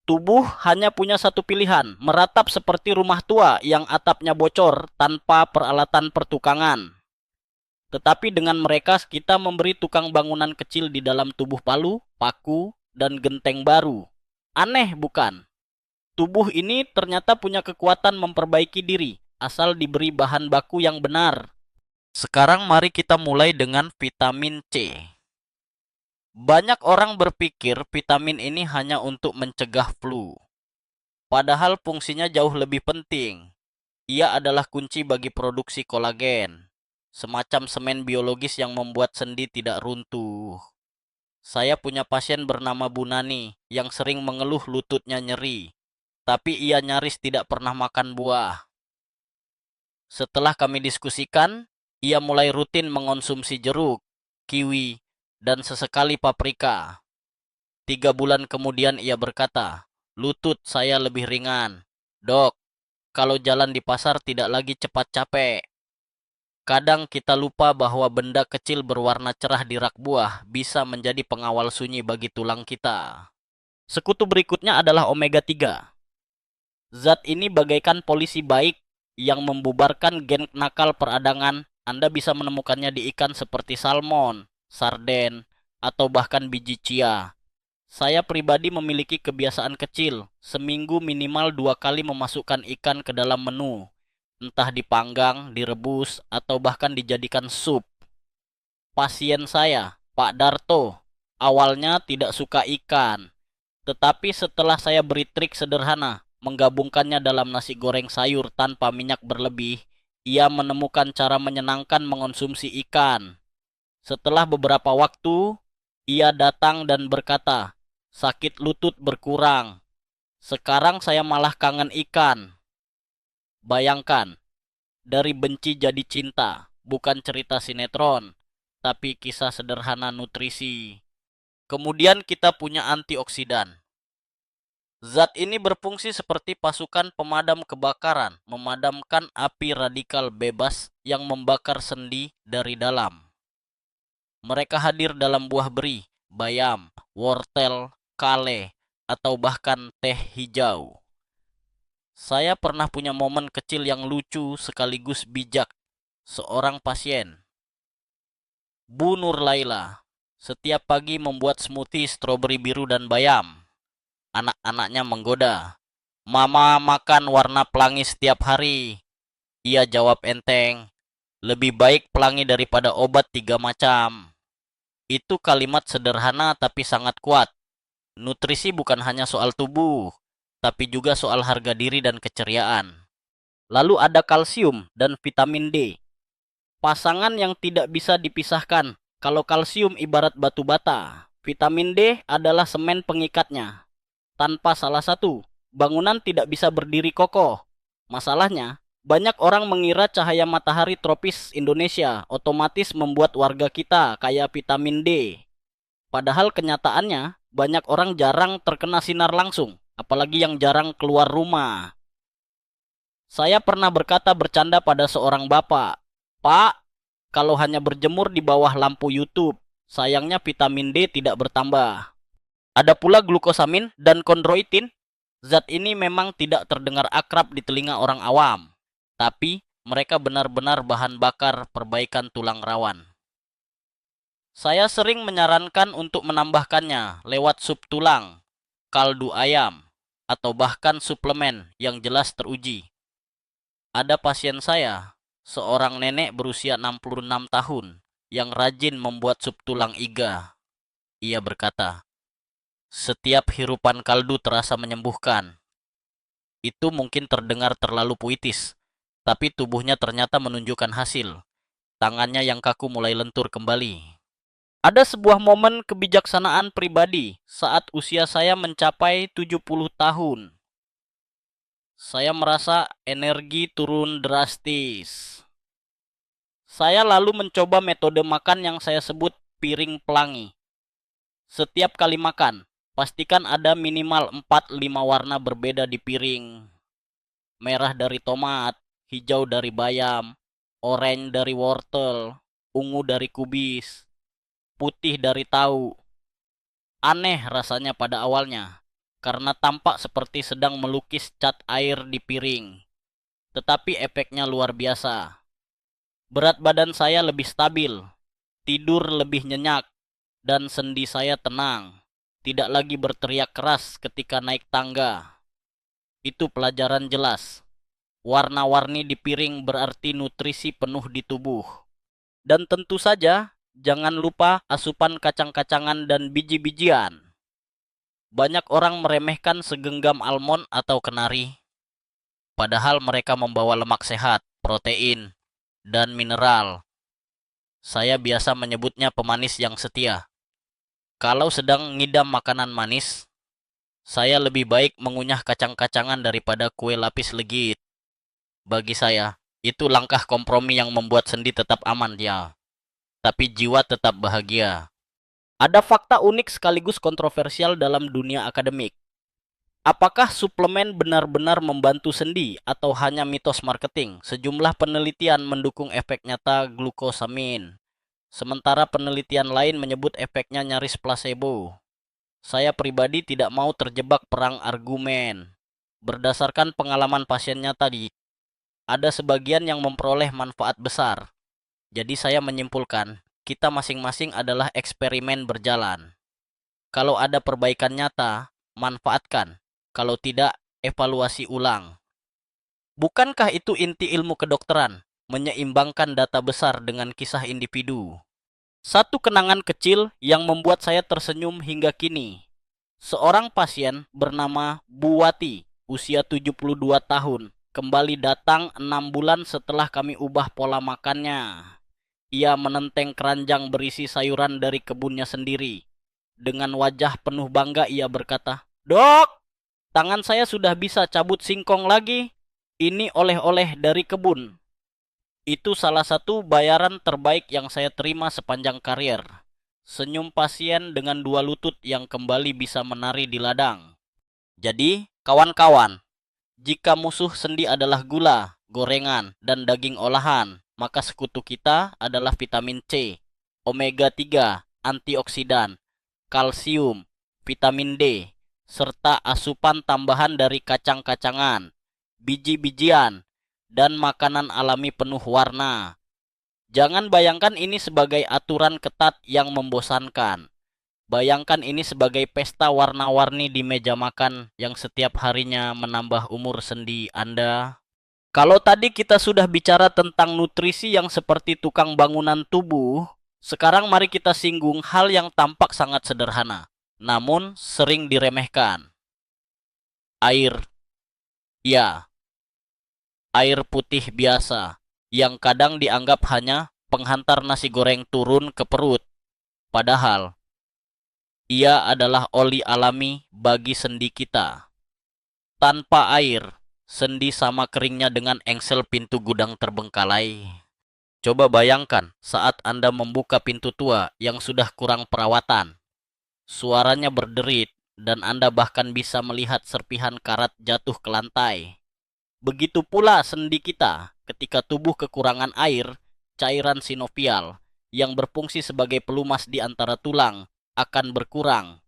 tubuh hanya punya satu pilihan, meratap seperti rumah tua yang atapnya bocor tanpa peralatan pertukangan. Tetapi dengan mereka kita memberi tukang bangunan kecil di dalam tubuh palu, paku, dan genteng baru. Aneh bukan? Tubuh ini ternyata punya kekuatan memperbaiki diri, asal diberi bahan baku yang benar. Sekarang mari kita mulai dengan vitamin C. Banyak orang berpikir vitamin ini hanya untuk mencegah flu. Padahal fungsinya jauh lebih penting. Ia adalah kunci bagi produksi kolagen, semacam semen biologis yang membuat sendi tidak runtuh. Saya punya pasien bernama Bu Nani yang sering mengeluh lututnya nyeri, tapi ia nyaris tidak pernah makan buah. Setelah kami diskusikan, ia mulai rutin mengonsumsi jeruk, kiwi, dan sesekali paprika. 3 bulan kemudian ia berkata, "Lutut saya lebih ringan. Dok, kalau jalan di pasar tidak lagi cepat capek." Kadang kita lupa bahwa benda kecil berwarna cerah di rak buah bisa menjadi pengawal sunyi bagi tulang kita. Sekutu berikutnya adalah omega 3. Zat ini bagaikan polisi baik yang membubarkan gen nakal peradangan. Anda bisa menemukannya di ikan seperti salmon, sarden, atau bahkan biji chia. Saya pribadi memiliki kebiasaan kecil, seminggu minimal 2 kali memasukkan ikan ke dalam menu, entah dipanggang, direbus, atau bahkan dijadikan sup. Pasien saya, Pak Darto, awalnya tidak suka ikan, tetapi setelah saya beri trik sederhana, menggabungkannya dalam nasi goreng sayur tanpa minyak berlebih, ia menemukan cara menyenangkan mengonsumsi ikan. Setelah beberapa waktu, ia datang dan berkata, "Sakit lutut berkurang. Sekarang saya malah kangen ikan." Bayangkan, dari benci jadi cinta, bukan cerita sinetron, tapi kisah sederhana nutrisi. Kemudian kita punya antioksidan. Zat ini berfungsi seperti pasukan pemadam kebakaran, memadamkan api radikal bebas yang membakar sendi dari dalam. Mereka hadir dalam buah beri, bayam, wortel, kale, atau bahkan teh hijau. Saya pernah punya momen kecil yang lucu sekaligus bijak. Seorang pasien, Bu Nur Laila, setiap pagi membuat smoothie stroberi biru dan bayam. Anak-anaknya menggoda, "Mama makan warna pelangi setiap hari." Ia jawab enteng, "Lebih baik pelangi daripada obat 3 macam." Itu kalimat sederhana tapi sangat kuat. Nutrisi bukan hanya soal tubuh, tapi juga soal harga diri dan keceriaan. Lalu ada kalsium dan vitamin D. Pasangan yang tidak bisa dipisahkan. Kalau kalsium ibarat batu bata, vitamin D adalah semen pengikatnya. Tanpa salah satu, bangunan tidak bisa berdiri kokoh. Masalahnya, banyak orang mengira cahaya matahari tropis Indonesia otomatis membuat warga kita kaya vitamin D. Padahal kenyataannya, banyak orang jarang terkena sinar langsung, apalagi yang jarang keluar rumah. Saya pernah berkata bercanda pada seorang bapak, "Pak, kalau hanya berjemur di bawah lampu YouTube, sayangnya vitamin D tidak bertambah." Ada pula glukosamin dan kondroitin. Zat ini memang tidak terdengar akrab di telinga orang awam, tapi mereka benar-benar bahan bakar perbaikan tulang rawan. Saya sering menyarankan untuk menambahkannya lewat sup tulang, kaldu ayam, atau bahkan suplemen yang jelas teruji. Ada pasien saya, seorang nenek berusia 66 tahun, yang rajin membuat sup tulang iga. Ia berkata, "Setiap hirupan kaldu terasa menyembuhkan." Itu mungkin terdengar terlalu puitis, tapi tubuhnya ternyata menunjukkan hasil. Tangannya yang kaku mulai lentur kembali. Ada sebuah momen kebijaksanaan pribadi saat usia saya mencapai 70 tahun. Saya merasa energi turun drastis. Saya lalu mencoba metode makan yang saya sebut piring pelangi. Setiap kali makan, pastikan ada minimal 4-5 warna berbeda di piring. Merah dari tomat, hijau dari bayam, oranye dari wortel, ungu dari kubis, putih dari tahu. Aneh rasanya pada awalnya, karena tampak seperti sedang melukis cat air di piring. Tetapi efeknya luar biasa. Berat badan saya lebih stabil, tidur lebih nyenyak, dan sendi saya tenang. Tidak lagi berteriak keras ketika naik tangga. Itu pelajaran jelas. Warna-warni di piring berarti nutrisi penuh di tubuh. Dan tentu saja, Jangan lupa asupan kacang-kacangan dan biji-bijian. Banyak orang meremehkan segenggam almond atau kenari, padahal mereka membawa lemak sehat, protein, dan mineral. Saya biasa menyebutnya pemanis yang setia. Kalau sedang ngidam makanan manis, saya lebih baik mengunyah kacang-kacangan daripada kue lapis legit. Bagi saya, itu langkah kompromi yang membuat sendi tetap aman ya, tapi jiwa tetap bahagia. Ada fakta unik sekaligus kontroversial dalam dunia akademik. Apakah suplemen benar-benar membantu sendi atau hanya mitos marketing? Sejumlah penelitian mendukung efek nyata glukosamin, sementara penelitian lain menyebut efeknya nyaris placebo. Saya pribadi tidak mau terjebak perang argumen. Berdasarkan pengalaman pasiennya tadi, ada sebagian yang memperoleh manfaat besar. Jadi saya menyimpulkan, kita masing-masing adalah eksperimen berjalan. Kalau ada perbaikan nyata, manfaatkan. Kalau tidak, evaluasi ulang. Bukankah itu inti ilmu kedokteran? Menyeimbangkan data besar dengan kisah individu. Satu kenangan kecil yang membuat saya tersenyum hingga kini. Seorang pasien bernama Buwati, usia 72 tahun, kembali datang 6 bulan setelah kami ubah pola makannya. Ia menenteng keranjang berisi sayuran dari kebunnya sendiri. Dengan wajah penuh bangga ia berkata, "Dok, tangan saya sudah bisa cabut singkong lagi. Ini oleh-oleh dari kebun." Itu salah satu bayaran terbaik yang saya terima sepanjang karier. Senyum pasien dengan dua lutut yang kembali bisa menari di ladang. Jadi, kawan-kawan, jika musuh sendi adalah gula, gorengan, dan daging olahan, maka sekutu kita adalah vitamin C, omega 3, antioksidan, kalsium, vitamin D, serta asupan tambahan dari kacang-kacangan, biji-bijian, dan makanan alami penuh warna. Jangan bayangkan ini sebagai aturan ketat yang membosankan. Bayangkan ini sebagai pesta warna-warni di meja makan yang setiap harinya menambah umur sendi Anda. Kalau tadi kita sudah bicara tentang nutrisi yang seperti tukang bangunan tubuh, sekarang mari kita singgung hal yang tampak sangat sederhana, namun sering diremehkan. Air. Ya, air putih biasa, yang kadang dianggap hanya penghantar nasi goreng turun ke perut. Padahal, ia adalah oli alami bagi sendi kita. Tanpa air, sendi sama keringnya dengan engsel pintu gudang terbengkalai. Coba bayangkan saat Anda membuka pintu tua yang sudah kurang perawatan. Suaranya berderit dan Anda bahkan bisa melihat serpihan karat jatuh ke lantai. Begitu pula sendi kita ketika tubuh kekurangan air, cairan sinovial yang berfungsi sebagai pelumas di antara tulang akan berkurang.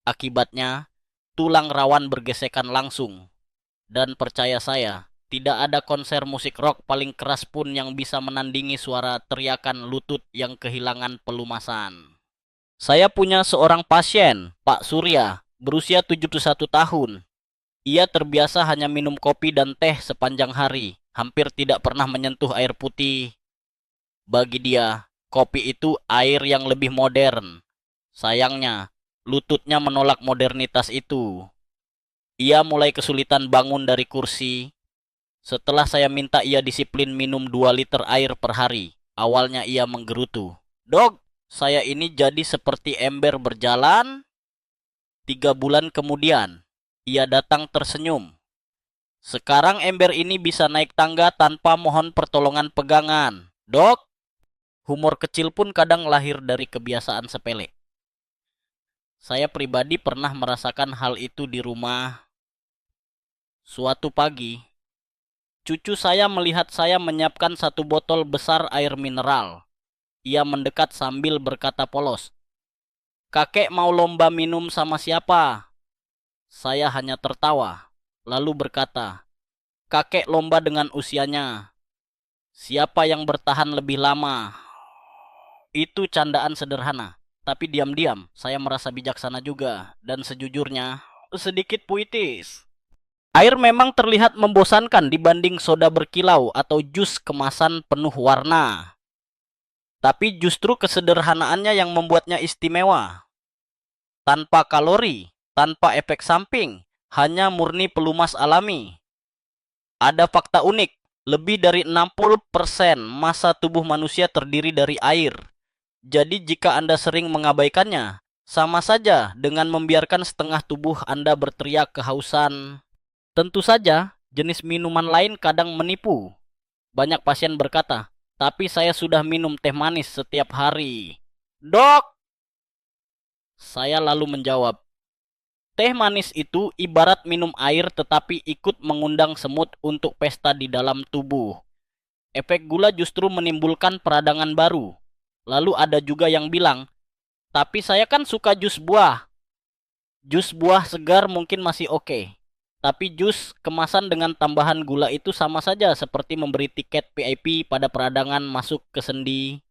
Akibatnya, tulang rawan bergesekan langsung. Dan percaya saya, tidak ada konser musik rock paling keras pun yang bisa menandingi suara teriakan lutut yang kehilangan pelumasan. Saya punya seorang pasien, Pak Surya, berusia 71 tahun. Ia terbiasa hanya minum kopi dan teh sepanjang hari, hampir tidak pernah menyentuh air putih. Bagi dia, kopi itu air yang lebih modern. Sayangnya, lututnya menolak modernitas itu. Ia mulai kesulitan bangun dari kursi. Setelah saya minta ia disiplin minum 2 liter air per hari, awalnya ia menggerutu. "Dok, saya ini jadi seperti ember berjalan." 3 bulan kemudian, ia datang tersenyum. "Sekarang ember ini bisa naik tangga tanpa mohon pertolongan pegangan. Dok." Humor kecil pun kadang lahir dari kebiasaan sepele. Saya pribadi pernah merasakan hal itu di rumah. Suatu pagi, cucu saya melihat saya menyiapkan 1 botol besar air mineral. Ia mendekat sambil berkata polos, "Kakek mau lomba minum sama siapa?" Saya hanya tertawa, lalu berkata, "Kakek lomba dengan usianya. Siapa yang bertahan lebih lama?" Itu candaan sederhana, tapi diam-diam saya merasa bijaksana juga, dan sejujurnya sedikit puitis. Air memang terlihat membosankan dibanding soda berkilau atau jus kemasan penuh warna. Tapi justru kesederhanaannya yang membuatnya istimewa. Tanpa kalori, tanpa efek samping, hanya murni pelumas alami. Ada fakta unik, lebih dari 60% massa tubuh manusia terdiri dari air. Jadi jika Anda sering mengabaikannya, sama saja dengan membiarkan setengah tubuh Anda berteriak kehausan. Tentu saja, jenis minuman lain kadang menipu. Banyak pasien berkata, tapi saya sudah minum teh manis setiap hari. Dok, saya lalu menjawab, teh manis itu ibarat minum air tetapi ikut mengundang semut untuk pesta di dalam tubuh. Efek gula justru menimbulkan peradangan baru. Lalu ada juga yang bilang, tapi saya kan suka jus buah. Jus buah segar mungkin masih oke. Tapi jus kemasan dengan tambahan gula itu sama saja seperti memberi tiket VIP pada peradangan masuk ke sendi.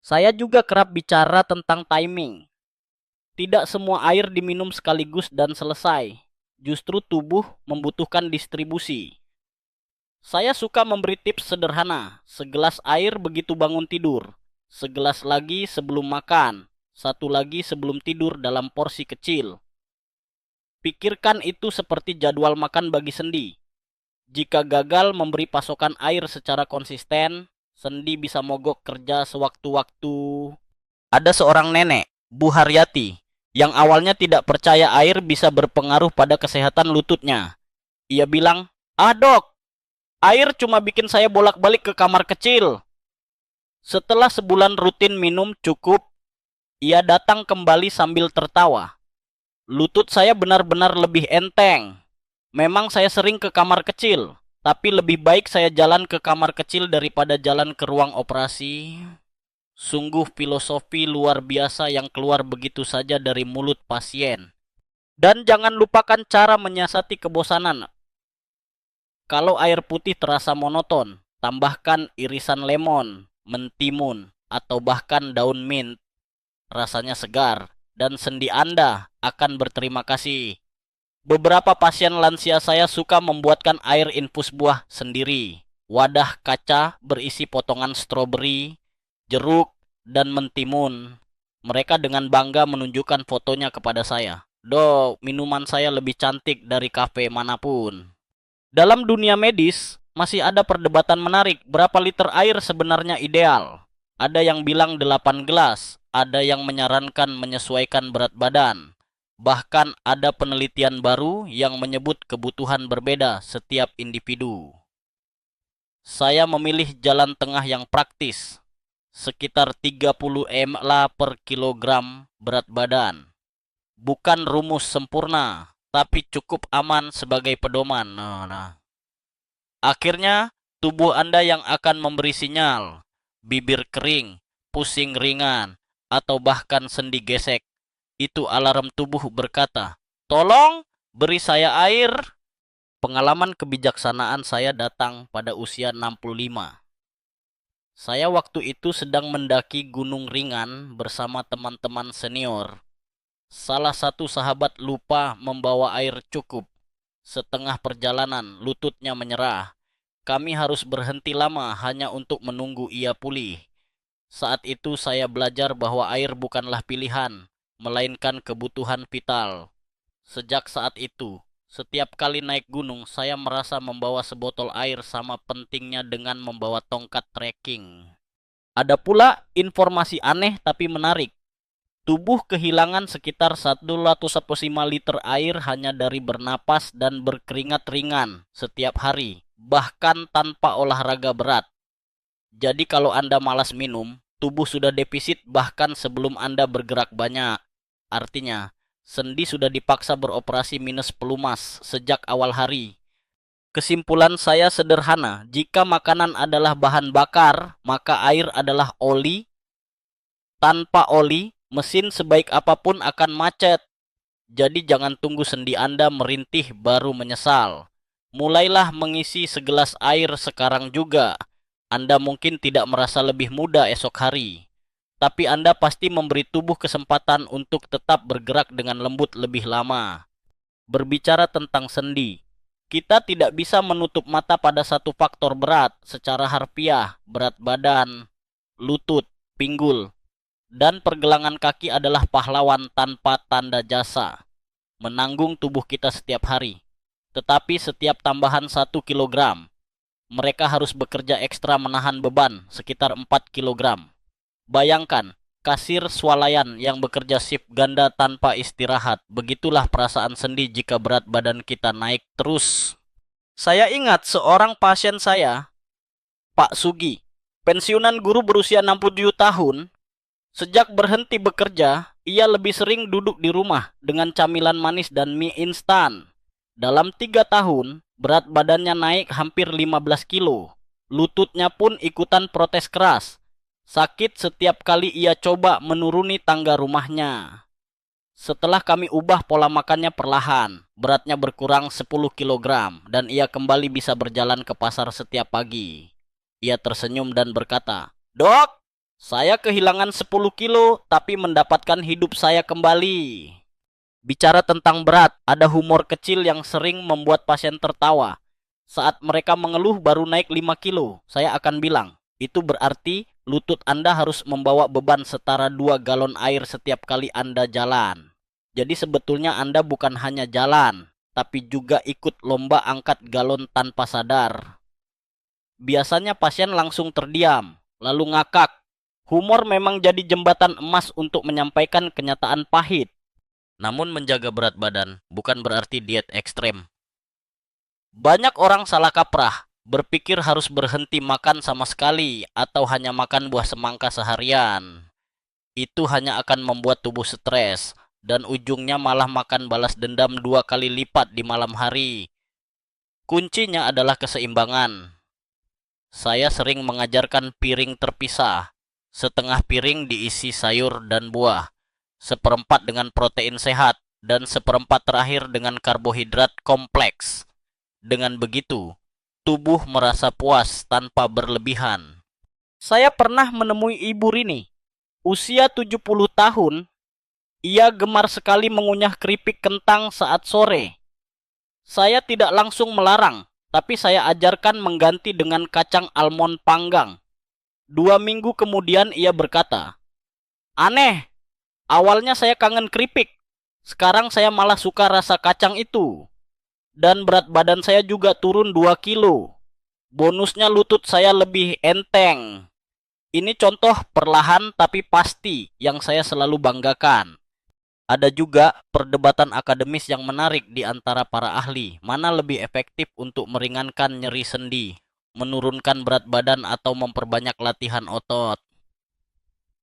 Saya juga kerap bicara tentang timing. Tidak semua air diminum sekaligus dan selesai. Justru tubuh membutuhkan distribusi. Saya suka memberi tips sederhana. Segelas air begitu bangun tidur. Segelas lagi sebelum makan. Satu lagi sebelum tidur dalam porsi kecil. Pikirkan itu seperti jadwal makan bagi sendi. Jika gagal memberi pasokan air secara konsisten, sendi bisa mogok kerja sewaktu-waktu. Ada seorang nenek, Bu Haryati, yang awalnya tidak percaya air bisa berpengaruh pada kesehatan lututnya. Ia bilang, "Ah dok, air cuma bikin saya bolak-balik ke kamar kecil." Setelah sebulan rutin minum cukup, ia datang kembali sambil tertawa. Lutut saya benar-benar lebih enteng. Memang saya sering ke kamar kecil, tapi lebih baik saya jalan ke kamar kecil daripada jalan ke ruang operasi. Sungguh filosofi luar biasa yang keluar begitu saja dari mulut pasien. Dan jangan lupakan cara menyiasati kebosanan. Kalau air putih terasa monoton, tambahkan irisan lemon, mentimun, atau bahkan daun mint. Rasanya segar, dan sendi Anda akan berterima kasih. Beberapa pasien lansia saya suka membuatkan air infus buah sendiri. Wadah kaca berisi potongan stroberi, jeruk, dan mentimun. Mereka dengan bangga menunjukkan fotonya kepada saya. Dok, minuman saya lebih cantik dari kafe manapun. Dalam dunia medis, masih ada perdebatan menarik berapa liter air sebenarnya ideal. Ada yang bilang 8 gelas, ada yang menyarankan menyesuaikan berat badan. Bahkan ada penelitian baru yang menyebut kebutuhan berbeda setiap individu. Saya memilih jalan tengah yang praktis, sekitar 30 ml per kilogram berat badan. Bukan rumus sempurna, tapi cukup aman sebagai pedoman. Akhirnya, tubuh Anda yang akan memberi sinyal, bibir kering, pusing ringan, atau bahkan sendi gesek. Itu alarm tubuh berkata, "Tolong beri saya air." Pengalaman kebijaksanaan saya datang pada usia 65. Saya waktu itu sedang mendaki Gunung Ringan bersama teman-teman senior. Salah satu sahabat lupa membawa air cukup. Setengah perjalanan, lututnya menyerah. Kami harus berhenti lama hanya untuk menunggu ia pulih. Saat itu saya belajar bahwa air bukanlah pilihan, melainkan kebutuhan vital. Sejak saat itu, setiap kali naik gunung, saya merasa membawa sebotol air sama pentingnya dengan membawa tongkat trekking. Ada pula informasi aneh tapi menarik. Tubuh kehilangan sekitar 115 liter air hanya dari bernapas dan berkeringat ringan setiap hari, bahkan tanpa olahraga berat. Jadi kalau Anda malas minum, tubuh sudah defisit bahkan sebelum Anda bergerak banyak. Artinya, sendi sudah dipaksa beroperasi minus pelumas sejak awal hari. Kesimpulan saya sederhana, jika makanan adalah bahan bakar, maka air adalah oli. Tanpa oli, mesin sebaik apapun akan macet. Jadi jangan tunggu sendi Anda merintih baru menyesal. Mulailah mengisi segelas air sekarang juga. Anda mungkin tidak merasa lebih muda esok hari. Tapi Anda pasti memberi tubuh kesempatan untuk tetap bergerak dengan lembut lebih lama. Berbicara tentang sendi, kita tidak bisa menutup mata pada satu faktor berat secara harfiah, berat badan, lutut. pinggul, dan pergelangan kaki adalah pahlawan tanpa tanda jasa, menanggung tubuh kita setiap hari. Tetapi setiap tambahan 1 kilogram, mereka harus bekerja ekstra menahan beban sekitar 4 kilogram. Bayangkan, kasir swalayan yang bekerja shift ganda tanpa istirahat. Begitulah perasaan sendi jika berat badan kita naik terus. Saya ingat seorang pasien saya, Pak Sugi, pensiunan guru berusia 67 tahun. Sejak berhenti bekerja, ia lebih sering duduk di rumah dengan camilan manis dan mie instan. Dalam 3 tahun, berat badannya naik hampir 15 kilo. Lututnya pun ikutan protes keras. Sakit setiap kali ia coba menuruni tangga rumahnya. Setelah kami ubah pola makannya perlahan, beratnya berkurang 10 kilogram dan ia kembali bisa berjalan ke pasar setiap pagi. Ia tersenyum dan berkata, "Dok, saya kehilangan 10 kilo tapi mendapatkan hidup saya kembali." Bicara tentang berat, ada humor kecil yang sering membuat pasien tertawa. Saat mereka mengeluh baru naik 5 kilo, saya akan bilang, itu berarti lutut Anda harus membawa beban setara 2 galon air setiap kali Anda jalan. Jadi sebetulnya Anda bukan hanya jalan, tapi juga ikut lomba angkat galon tanpa sadar. Biasanya pasien langsung terdiam, lalu ngakak. Humor memang jadi jembatan emas untuk menyampaikan kenyataan pahit. Namun menjaga berat badan bukan berarti diet ekstrem. Banyak orang salah kaprah, berpikir harus berhenti makan sama sekali atau hanya makan buah semangka seharian. Itu hanya akan membuat tubuh stres dan ujungnya malah makan balas dendam 2 kali lipat di malam hari. Kuncinya adalah keseimbangan. Saya sering mengajarkan piring terpisah. Setengah piring diisi sayur dan buah, seperempat dengan protein sehat, dan seperempat terakhir dengan karbohidrat kompleks. Dengan begitu, tubuh merasa puas tanpa berlebihan. Saya pernah menemui Ibu Rini. Usia 70 tahun, ia gemar sekali mengunyah keripik kentang saat sore. Saya tidak langsung melarang, tapi saya ajarkan mengganti dengan kacang almond panggang. 2 minggu kemudian ia berkata, "Aneh, awalnya saya kangen keripik. Sekarang saya malah suka rasa kacang itu. Dan berat badan saya juga turun 2 kilo. Bonusnya lutut saya lebih enteng." Ini contoh perlahan tapi pasti yang saya selalu banggakan. Ada juga perdebatan akademis yang menarik di antara para ahli. Mana lebih efektif untuk meringankan nyeri sendi, menurunkan berat badan atau memperbanyak latihan otot.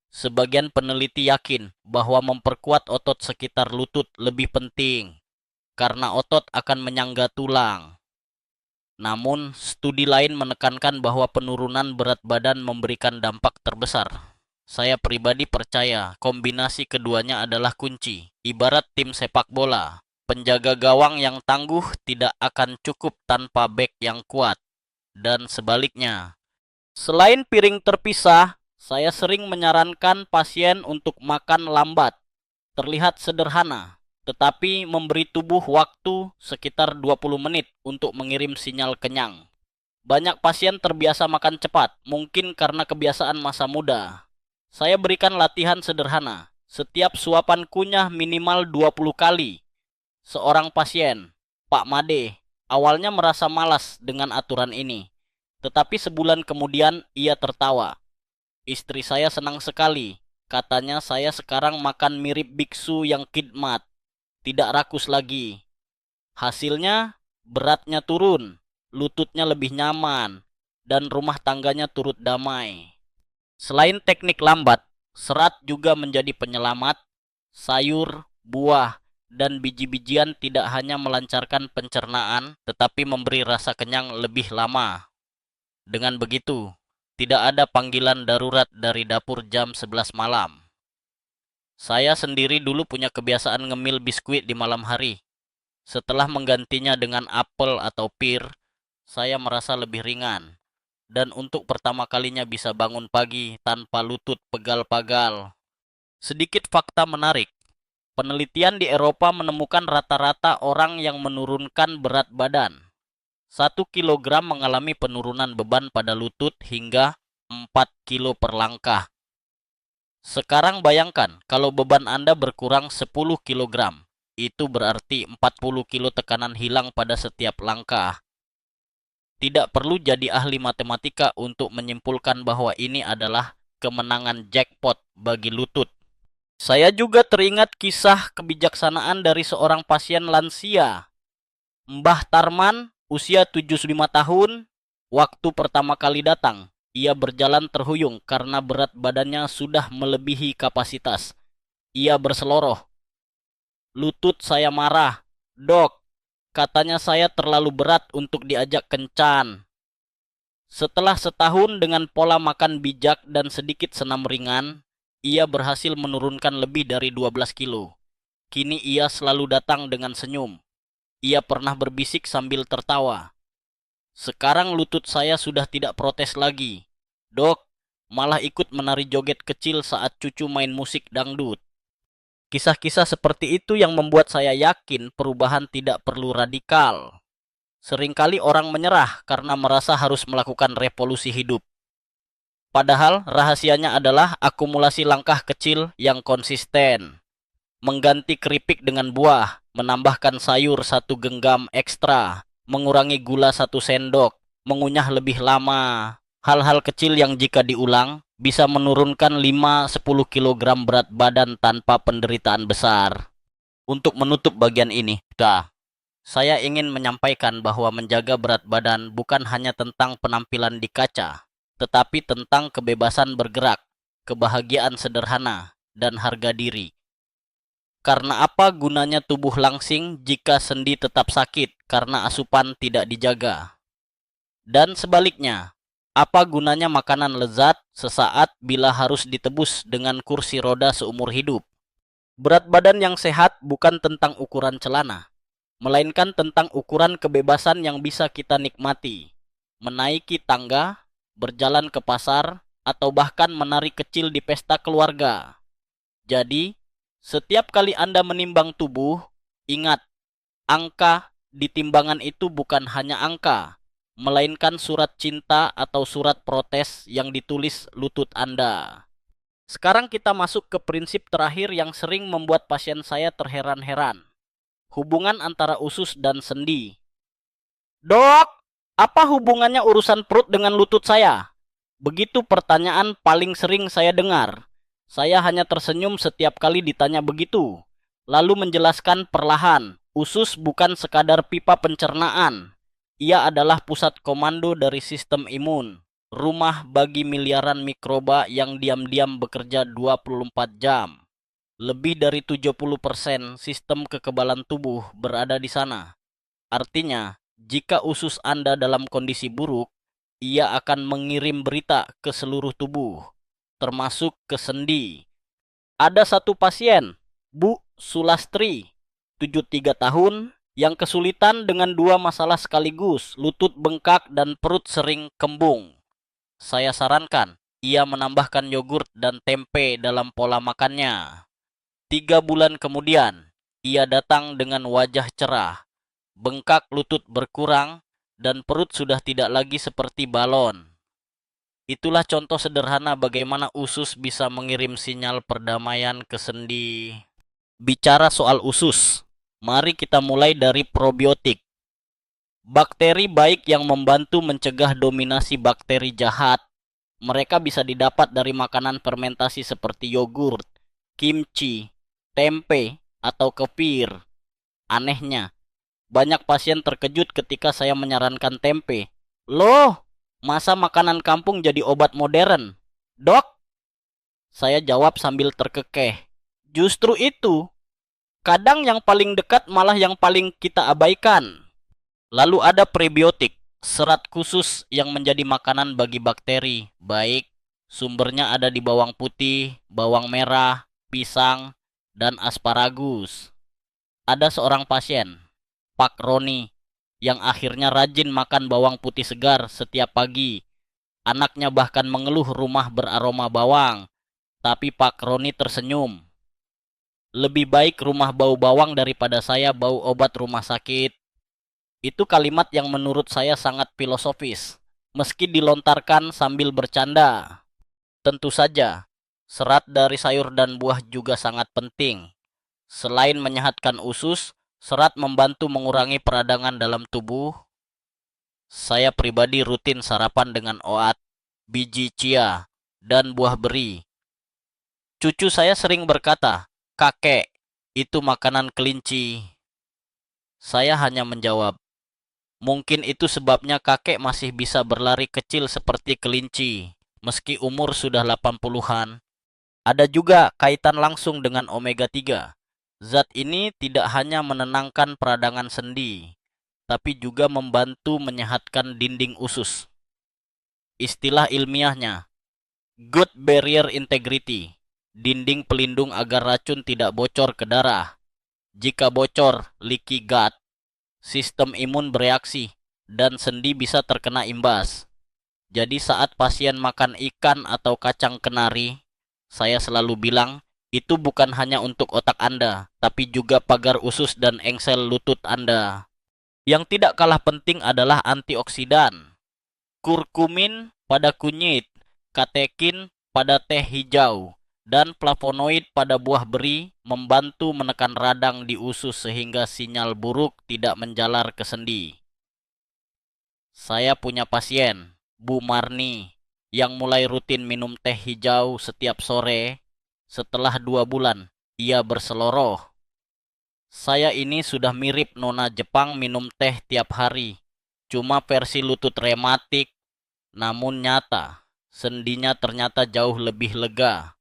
Sebagian peneliti yakin bahwa memperkuat otot sekitar lutut lebih penting karena otot akan menyangga tulang. Namun, studi lain menekankan bahwa penurunan berat badan memberikan dampak terbesar. Saya pribadi percaya kombinasi keduanya adalah kunci. Ibarat tim sepak bola, penjaga gawang yang tangguh tidak akan cukup tanpa bek yang kuat. Dan sebaliknya. Selain piring terpisah, saya sering menyarankan pasien untuk makan lambat. Terlihat sederhana, tetapi memberi tubuh waktu sekitar 20 menit untuk mengirim sinyal kenyang. Banyak pasien terbiasa makan cepat, mungkin karena kebiasaan masa muda. Saya berikan latihan sederhana. Setiap suapan kunyah minimal 20 kali. Seorang pasien, Pak Made, awalnya merasa malas dengan aturan ini. Tetapi sebulan kemudian ia tertawa. "Istri saya senang sekali. Katanya saya sekarang makan mirip biksu yang khidmat. Tidak rakus lagi." Hasilnya, beratnya turun, lututnya lebih nyaman, dan rumah tangganya turut damai. Selain teknik lambat, serat juga menjadi penyelamat. Sayur, buah, dan biji-bijian tidak hanya melancarkan pencernaan, tetapi memberi rasa kenyang lebih lama. Dengan begitu, tidak ada panggilan darurat dari dapur jam 11 malam. Saya sendiri dulu punya kebiasaan ngemil biskuit di malam hari. Setelah menggantinya dengan apel atau pir, saya merasa lebih ringan. Dan untuk pertama kalinya bisa bangun pagi tanpa lutut pegal-pagal. Sedikit fakta menarik. Penelitian di Eropa menemukan rata-rata orang yang menurunkan berat badan 1 kilogram mengalami penurunan beban pada lutut hingga 4 kilo per langkah. Sekarang bayangkan kalau beban Anda berkurang 10 kilogram. Itu berarti 40 kilo tekanan hilang pada setiap langkah. Tidak perlu jadi ahli matematika untuk menyimpulkan bahwa ini adalah kemenangan jackpot bagi lutut. Saya juga teringat kisah kebijaksanaan dari seorang pasien lansia. Mbah Tarman, usia 75 tahun, waktu pertama kali datang, ia berjalan terhuyung karena berat badannya sudah melebihi kapasitas. Ia berseloroh. Lutut saya marah. Dok, katanya saya terlalu berat untuk diajak kencan. Setelah setahun dengan pola makan bijak dan sedikit senam ringan, ia berhasil menurunkan lebih dari 12 kilo. Kini ia selalu datang dengan senyum. Ia pernah berbisik sambil tertawa. Sekarang lutut saya sudah tidak protes lagi. Dok, malah ikut menari joget kecil saat cucu main musik dangdut. Kisah-kisah seperti itu yang membuat saya yakin perubahan tidak perlu radikal. Seringkali orang menyerah karena merasa harus melakukan revolusi hidup. Padahal rahasianya adalah akumulasi langkah kecil yang konsisten. Mengganti keripik dengan buah, menambahkan sayur 1 genggam ekstra, mengurangi gula 1 sendok, mengunyah lebih lama. Hal-hal kecil yang jika diulang bisa menurunkan 5-10 kilogram berat badan tanpa penderitaan besar. Untuk menutup bagian ini, saya ingin menyampaikan bahwa menjaga berat badan bukan hanya tentang penampilan di kaca, tetapi tentang kebebasan bergerak, kebahagiaan sederhana, dan harga diri. Karena apa gunanya tubuh langsing jika sendi tetap sakit karena asupan tidak dijaga? Dan sebaliknya, apa gunanya makanan lezat sesaat bila harus ditebus dengan kursi roda seumur hidup? Berat badan yang sehat bukan tentang ukuran celana, melainkan tentang ukuran kebebasan yang bisa kita nikmati. Menaiki tangga, berjalan ke pasar, atau bahkan menari kecil di pesta keluarga. Jadi, setiap kali Anda menimbang tubuh, ingat, angka di timbangan itu bukan hanya angka, melainkan surat cinta atau surat protes yang ditulis lutut Anda. Sekarang kita masuk ke prinsip terakhir yang sering membuat pasien saya terheran-heran. Hubungan antara usus dan sendi. Dok, apa hubungannya urusan perut dengan lutut saya? Begitu pertanyaan paling sering saya dengar. Saya hanya tersenyum setiap kali ditanya begitu. Lalu menjelaskan perlahan, usus bukan sekadar pipa pencernaan. Ia adalah pusat komando dari sistem imun. Rumah bagi miliaran mikroba yang diam-diam bekerja 24 jam. Lebih dari 70% sistem kekebalan tubuh berada di sana. Artinya, jika usus Anda dalam kondisi buruk, ia akan mengirim berita ke seluruh tubuh, termasuk ke sendi. Ada satu pasien, Bu Sulastri, 73 tahun, yang kesulitan dengan 2 masalah sekaligus, lutut bengkak dan perut sering kembung. Saya sarankan, ia menambahkan yogurt dan tempe dalam pola makannya. 3 bulan kemudian, ia datang dengan wajah cerah. Bengkak lutut berkurang, dan perut sudah tidak lagi seperti balon. Itulah contoh sederhana bagaimana usus bisa mengirim sinyal perdamaian ke sendi. Bicara soal usus, mari kita mulai dari probiotik. Bakteri baik yang membantu mencegah dominasi bakteri jahat. Mereka bisa didapat dari makanan fermentasi seperti yogurt, kimchi, tempe, atau kefir. Anehnya, banyak pasien terkejut ketika saya menyarankan tempe. Loh, masa makanan kampung jadi obat modern? Dok, saya jawab sambil terkekeh. Justru itu, kadang yang paling dekat malah yang paling kita abaikan. Lalu ada prebiotik, serat khusus yang menjadi makanan bagi bakteri. Baik, sumbernya ada di bawang putih, bawang merah, pisang, dan asparagus. Ada seorang pasien, Pak Roni, yang akhirnya rajin makan bawang putih segar setiap pagi. Anaknya bahkan mengeluh rumah beraroma bawang, tapi Pak Roni tersenyum. Lebih baik rumah bau bawang daripada saya bau obat rumah sakit. Itu kalimat yang menurut saya sangat filosofis, meski dilontarkan sambil bercanda. Tentu saja, Serat dari sayur dan buah juga sangat penting. Selain menyehatkan usus, serat membantu mengurangi peradangan dalam tubuh. Saya pribadi rutin sarapan dengan oat, biji chia, dan buah beri. Cucu saya sering berkata, "Kakek, itu makanan kelinci." Saya hanya menjawab, "Mungkin itu sebabnya kakek masih bisa berlari kecil seperti kelinci, meski umur sudah 80-an. Ada juga kaitan langsung dengan omega 3. Zat ini tidak hanya menenangkan peradangan sendi, tapi juga membantu menyehatkan dinding usus. Istilah ilmiahnya, good barrier integrity, dinding pelindung agar racun tidak bocor ke darah. Jika bocor, leaky gut, sistem imun bereaksi, dan sendi bisa terkena imbas. Jadi saat pasien makan ikan atau kacang kenari, saya selalu bilang, itu bukan hanya untuk otak Anda, tapi juga pagar usus dan engsel lutut Anda. Yang tidak kalah penting adalah antioksidan. Kurkumin pada kunyit, katekin pada teh hijau, dan flavonoid pada buah beri membantu menekan radang di usus sehingga sinyal buruk tidak menjalar ke sendi. Saya punya pasien, Bu Marni, yang mulai rutin minum teh hijau setiap sore. Setelah 2 bulan, ia berseloroh. Saya ini sudah mirip nona Jepang minum teh tiap hari. Cuma versi lutut rematik, namun nyata, sendinya ternyata jauh lebih lega.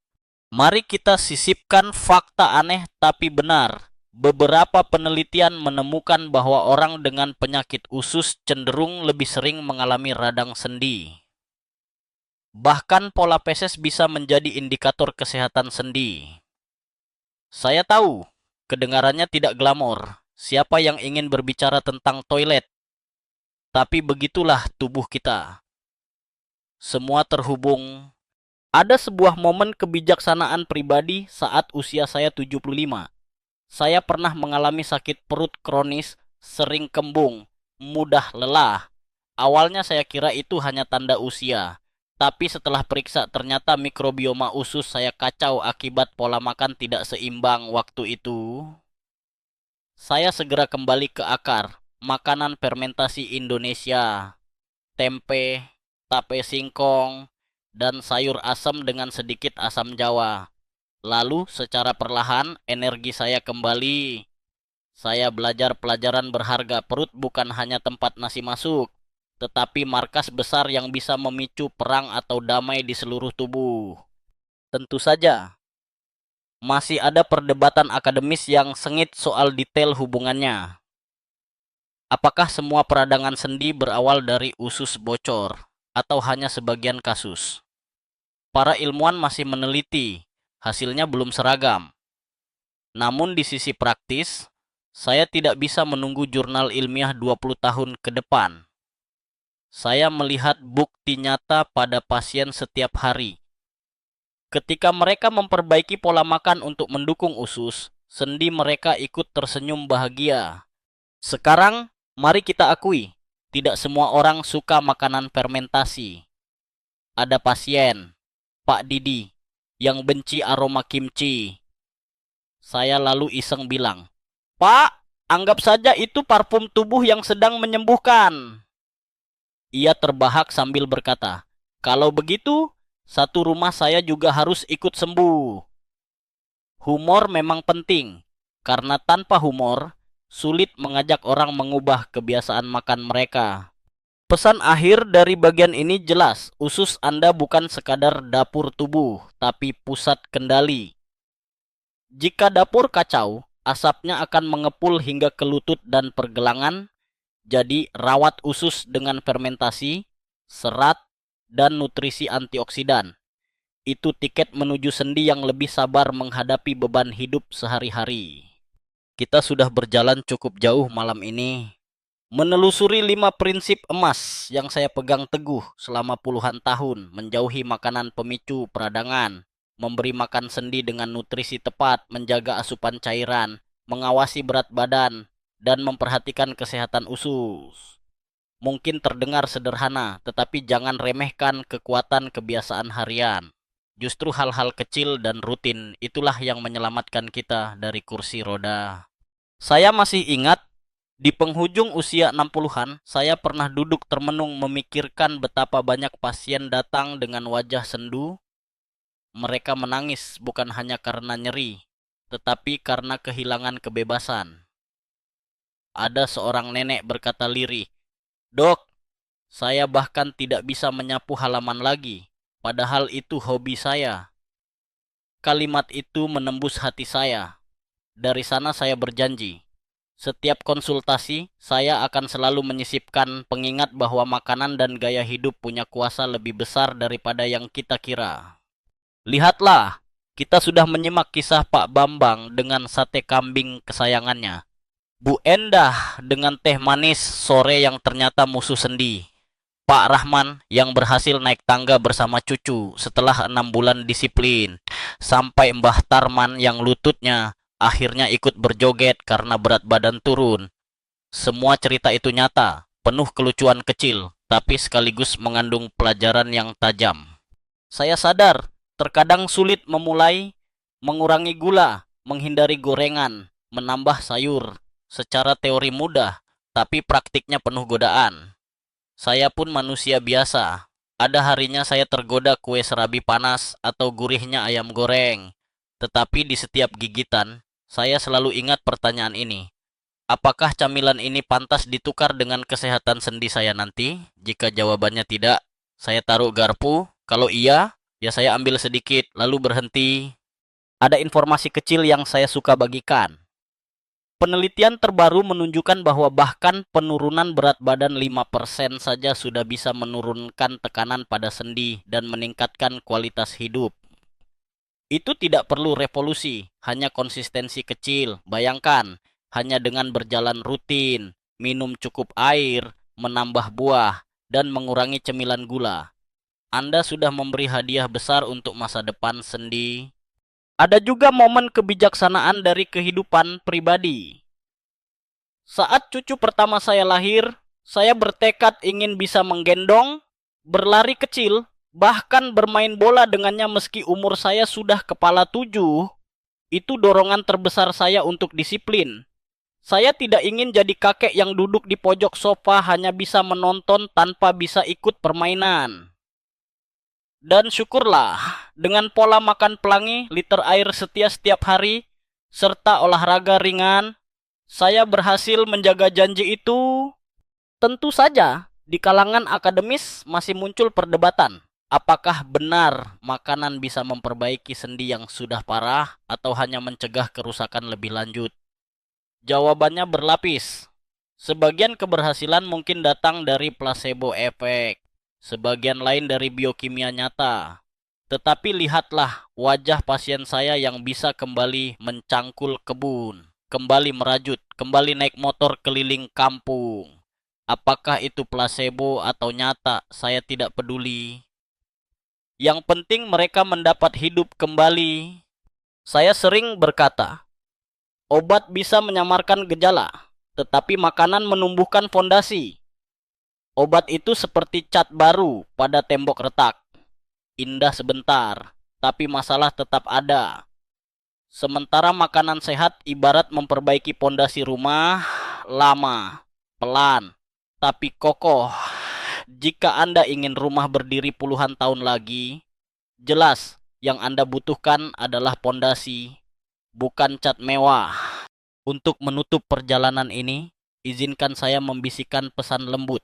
Mari kita sisipkan fakta aneh tapi benar. Beberapa penelitian menemukan bahwa orang dengan penyakit usus cenderung lebih sering mengalami radang sendi. Bahkan pola feses bisa menjadi indikator kesehatan sendi. Saya tahu, kedengarannya tidak glamor. Siapa yang ingin berbicara tentang toilet? Tapi begitulah tubuh kita. Semua terhubung. Ada sebuah momen kebijaksanaan pribadi saat usia saya 75. Saya pernah mengalami sakit perut kronis, sering kembung, mudah lelah. Awalnya saya kira itu hanya tanda usia. Tapi setelah periksa ternyata mikrobioma usus saya kacau akibat pola makan tidak seimbang waktu itu. Saya segera kembali ke akar, makanan fermentasi Indonesia, tempe, tape singkong, dan sayur asam dengan sedikit asam Jawa. Lalu secara perlahan energi saya kembali. Saya belajar pelajaran berharga. Perut bukan hanya tempat nasi masuk, tetapi markas besar yang bisa memicu perang atau damai di seluruh tubuh. Tentu saja, masih ada perdebatan akademis yang sengit soal detail hubungannya. Apakah semua peradangan sendi berawal dari usus bocor, atau hanya sebagian kasus? Para ilmuwan masih meneliti, hasilnya belum seragam. Namun di sisi praktis, saya tidak bisa menunggu jurnal ilmiah 20 tahun ke depan. Saya melihat bukti nyata pada pasien setiap hari. Ketika mereka memperbaiki pola makan untuk mendukung usus, sendi mereka ikut tersenyum bahagia. Sekarang, mari kita akui, tidak semua orang suka makanan fermentasi. Ada pasien, Pak Didi, yang benci aroma kimchi. Saya lalu iseng bilang, "Pak, anggap saja itu parfum tubuh yang sedang menyembuhkan." Ia terbahak sambil berkata, "Kalau begitu, satu rumah saya juga harus ikut sembuh." Humor memang penting, karena tanpa humor, sulit mengajak orang mengubah kebiasaan makan mereka. Pesan akhir dari bagian ini jelas, usus Anda bukan sekadar dapur tubuh, tapi pusat kendali. Jika dapur kacau, asapnya akan mengepul hingga ke lutut dan pergelangan. Jadi rawat usus dengan fermentasi, serat, dan nutrisi antioksidan. Itu tiket menuju sendi yang lebih sabar menghadapi beban hidup sehari-hari. Kita sudah berjalan cukup jauh malam ini, menelusuri 5 prinsip emas yang saya pegang teguh selama puluhan tahun, menjauhi makanan pemicu peradangan, memberi makan sendi dengan nutrisi tepat, menjaga asupan cairan, mengawasi berat badan, dan memperhatikan kesehatan usus. Mungkin terdengar sederhana, tetapi jangan remehkan kekuatan kebiasaan harian. Justru hal-hal kecil dan rutin itulah yang menyelamatkan kita dari kursi roda. Saya masih ingat, di penghujung usia 60-an, saya pernah duduk termenung memikirkan betapa banyak pasien datang dengan wajah sendu. Mereka menangis bukan hanya karena nyeri, tetapi karena kehilangan kebebasan. Ada seorang nenek berkata lirih, "Dok, saya bahkan tidak bisa menyapu halaman lagi, padahal itu hobi saya." Kalimat itu menembus hati saya. Dari sana saya berjanji, setiap konsultasi saya akan selalu menyisipkan pengingat bahwa makanan dan gaya hidup punya kuasa lebih besar daripada yang kita kira. Lihatlah, kita sudah menyimak kisah Pak Bambang dengan sate kambing kesayangannya. Bu Endah dengan teh manis sore yang ternyata musuh sendi. Pak Rahman yang berhasil naik tangga bersama cucu setelah 6 bulan disiplin. Sampai Mbah Tarman yang lututnya akhirnya ikut berjoget karena berat badan turun. Semua cerita itu nyata, penuh kelucuan kecil, tapi sekaligus mengandung pelajaran yang tajam. Saya sadar, terkadang sulit memulai, mengurangi gula, menghindari gorengan, menambah sayur. Secara teori mudah, tapi praktiknya penuh godaan. Saya pun manusia biasa. Ada harinya saya tergoda kue serabi panas atau gurihnya ayam goreng. Tetapi di setiap gigitan, saya selalu ingat pertanyaan ini. Apakah camilan ini pantas ditukar dengan kesehatan sendi saya nanti? Jika jawabannya tidak, saya taruh garpu. Kalau iya, ya saya ambil sedikit, lalu berhenti. Ada informasi kecil yang saya suka bagikan. Penelitian terbaru menunjukkan bahwa bahkan penurunan berat badan 5% saja sudah bisa menurunkan tekanan pada sendi dan meningkatkan kualitas hidup. Itu tidak perlu revolusi, hanya konsistensi kecil. Bayangkan, hanya dengan berjalan rutin, minum cukup air, menambah buah, dan mengurangi cemilan gula. Anda sudah memberi hadiah besar untuk masa depan sendi. Ada juga momen kebijaksanaan dari kehidupan pribadi. Saat cucu pertama saya lahir, saya bertekad ingin bisa menggendong, berlari kecil, bahkan bermain bola dengannya meski umur saya sudah kepala 7. Itu dorongan terbesar saya untuk disiplin. Saya tidak ingin jadi kakek yang duduk di pojok sofa hanya bisa menonton tanpa bisa ikut permainan. Dan syukurlah, dengan pola makan pelangi, liter air setia setiap hari, serta olahraga ringan, saya berhasil menjaga janji itu. Tentu saja, di kalangan akademis masih muncul perdebatan. Apakah benar makanan bisa memperbaiki sendi yang sudah parah atau hanya mencegah kerusakan lebih lanjut? Jawabannya berlapis. Sebagian keberhasilan mungkin datang dari placebo efek. Sebagian lain dari biokimia nyata. Tetapi lihatlah wajah pasien saya yang bisa kembali mencangkul kebun, kembali merajut, kembali naik motor keliling kampung. Apakah itu placebo atau nyata, saya tidak peduli. Yang penting mereka mendapat hidup kembali. Saya sering berkata, obat bisa menyamarkan gejala, tetapi makanan menumbuhkan fondasi. Obat itu seperti cat baru pada tembok retak. Indah sebentar, tapi masalah tetap ada. Sementara makanan sehat ibarat memperbaiki fondasi rumah, lama, pelan, tapi kokoh. Jika Anda ingin rumah berdiri puluhan tahun lagi, jelas yang Anda butuhkan adalah fondasi, bukan cat mewah. Untuk menutup perjalanan ini, izinkan saya membisikkan pesan lembut.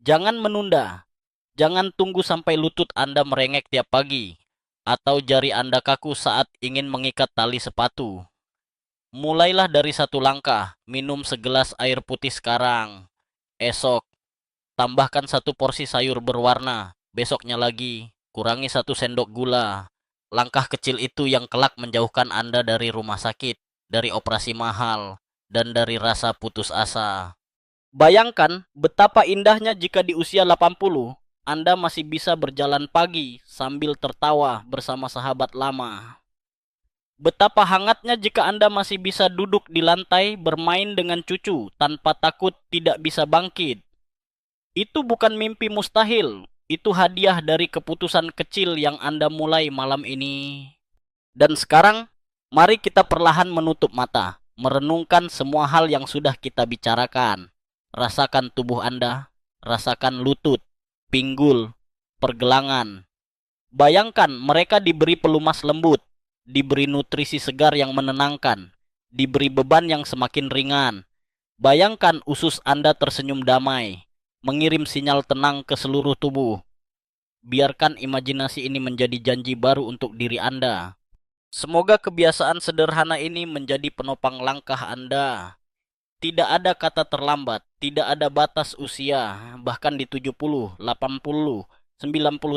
Jangan menunda. Jangan tunggu sampai lutut Anda merengek tiap pagi, atau jari Anda kaku saat ingin mengikat tali sepatu. Mulailah dari satu langkah, minum segelas air putih sekarang. Esok, tambahkan satu porsi sayur berwarna. Besoknya lagi, kurangi 1 sendok gula. Langkah kecil itu yang kelak menjauhkan Anda dari rumah sakit, dari operasi mahal, dan dari rasa putus asa. Bayangkan betapa indahnya jika di usia 80, Anda masih bisa berjalan pagi sambil tertawa bersama sahabat lama. Betapa hangatnya jika Anda masih bisa duduk di lantai bermain dengan cucu tanpa takut tidak bisa bangkit. Itu bukan mimpi mustahil, Itu hadiah dari keputusan kecil yang Anda mulai malam ini. Dan sekarang, mari kita perlahan menutup mata, merenungkan semua hal yang sudah kita bicarakan. Rasakan tubuh Anda, rasakan lutut, pinggul, pergelangan. Bayangkan mereka diberi pelumas lembut, diberi nutrisi segar yang menenangkan, diberi beban yang semakin ringan. Bayangkan usus Anda tersenyum damai, mengirim sinyal tenang ke seluruh tubuh. Biarkan imajinasi ini menjadi janji baru untuk diri Anda. Semoga kebiasaan sederhana ini menjadi penopang langkah Anda. Tidak ada kata terlambat, tidak ada batas usia, bahkan di 70, 80, 90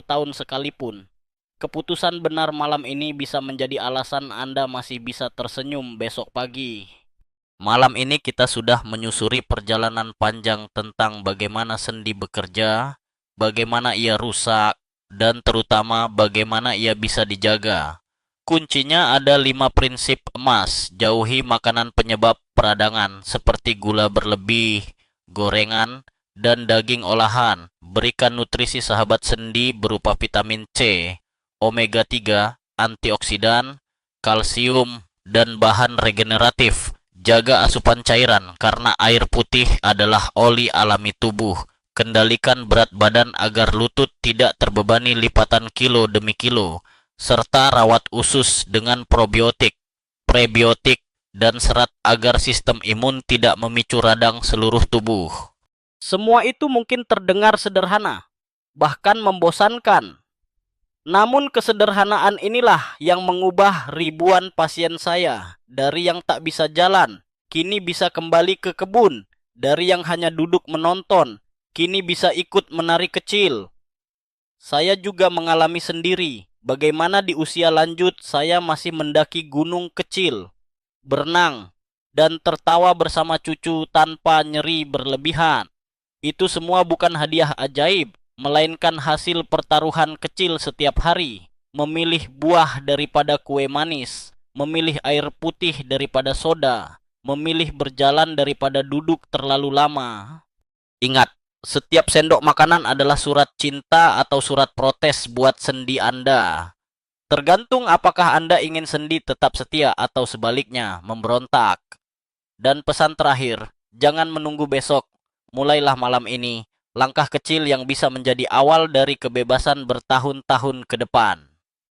tahun sekalipun. Keputusan benar malam ini bisa menjadi alasan Anda masih bisa tersenyum besok pagi. Malam ini kita sudah menyusuri perjalanan panjang tentang bagaimana sendi bekerja, bagaimana ia rusak, dan terutama bagaimana ia bisa dijaga. Kuncinya ada 5 prinsip emas. Jauhi makanan penyebab peradangan seperti gula berlebih, gorengan, dan daging olahan. Berikan nutrisi sahabat sendi berupa vitamin C, omega 3, antioksidan, kalsium, dan bahan regeneratif. Jaga asupan cairan karena air putih adalah oli alami tubuh. Kendalikan berat badan agar lutut tidak terbebani lipatan kilo demi kilo, serta rawat usus dengan probiotik, prebiotik, dan serat agar sistem imun tidak memicu radang seluruh tubuh. Semua itu mungkin terdengar sederhana, bahkan membosankan. Namun kesederhanaan inilah yang mengubah ribuan pasien saya. Dari yang tak bisa jalan, kini bisa kembali ke kebun. Dari yang hanya duduk menonton, kini bisa ikut menari kecil. Saya juga mengalami sendiri bagaimana di usia lanjut saya masih mendaki gunung kecil, berenang, dan tertawa bersama cucu tanpa nyeri berlebihan. Itu semua bukan hadiah ajaib, melainkan hasil pertaruhan kecil setiap hari. Memilih buah daripada kue manis, memilih air putih daripada soda, memilih berjalan daripada duduk terlalu lama. Ingat, setiap sendok makanan adalah surat cinta atau surat protes buat sendi Anda. Tergantung apakah Anda ingin sendi tetap setia atau sebaliknya memberontak. Dan pesan terakhir, jangan menunggu besok. Mulailah malam ini, langkah kecil yang bisa menjadi awal dari kebebasan bertahun-tahun ke depan.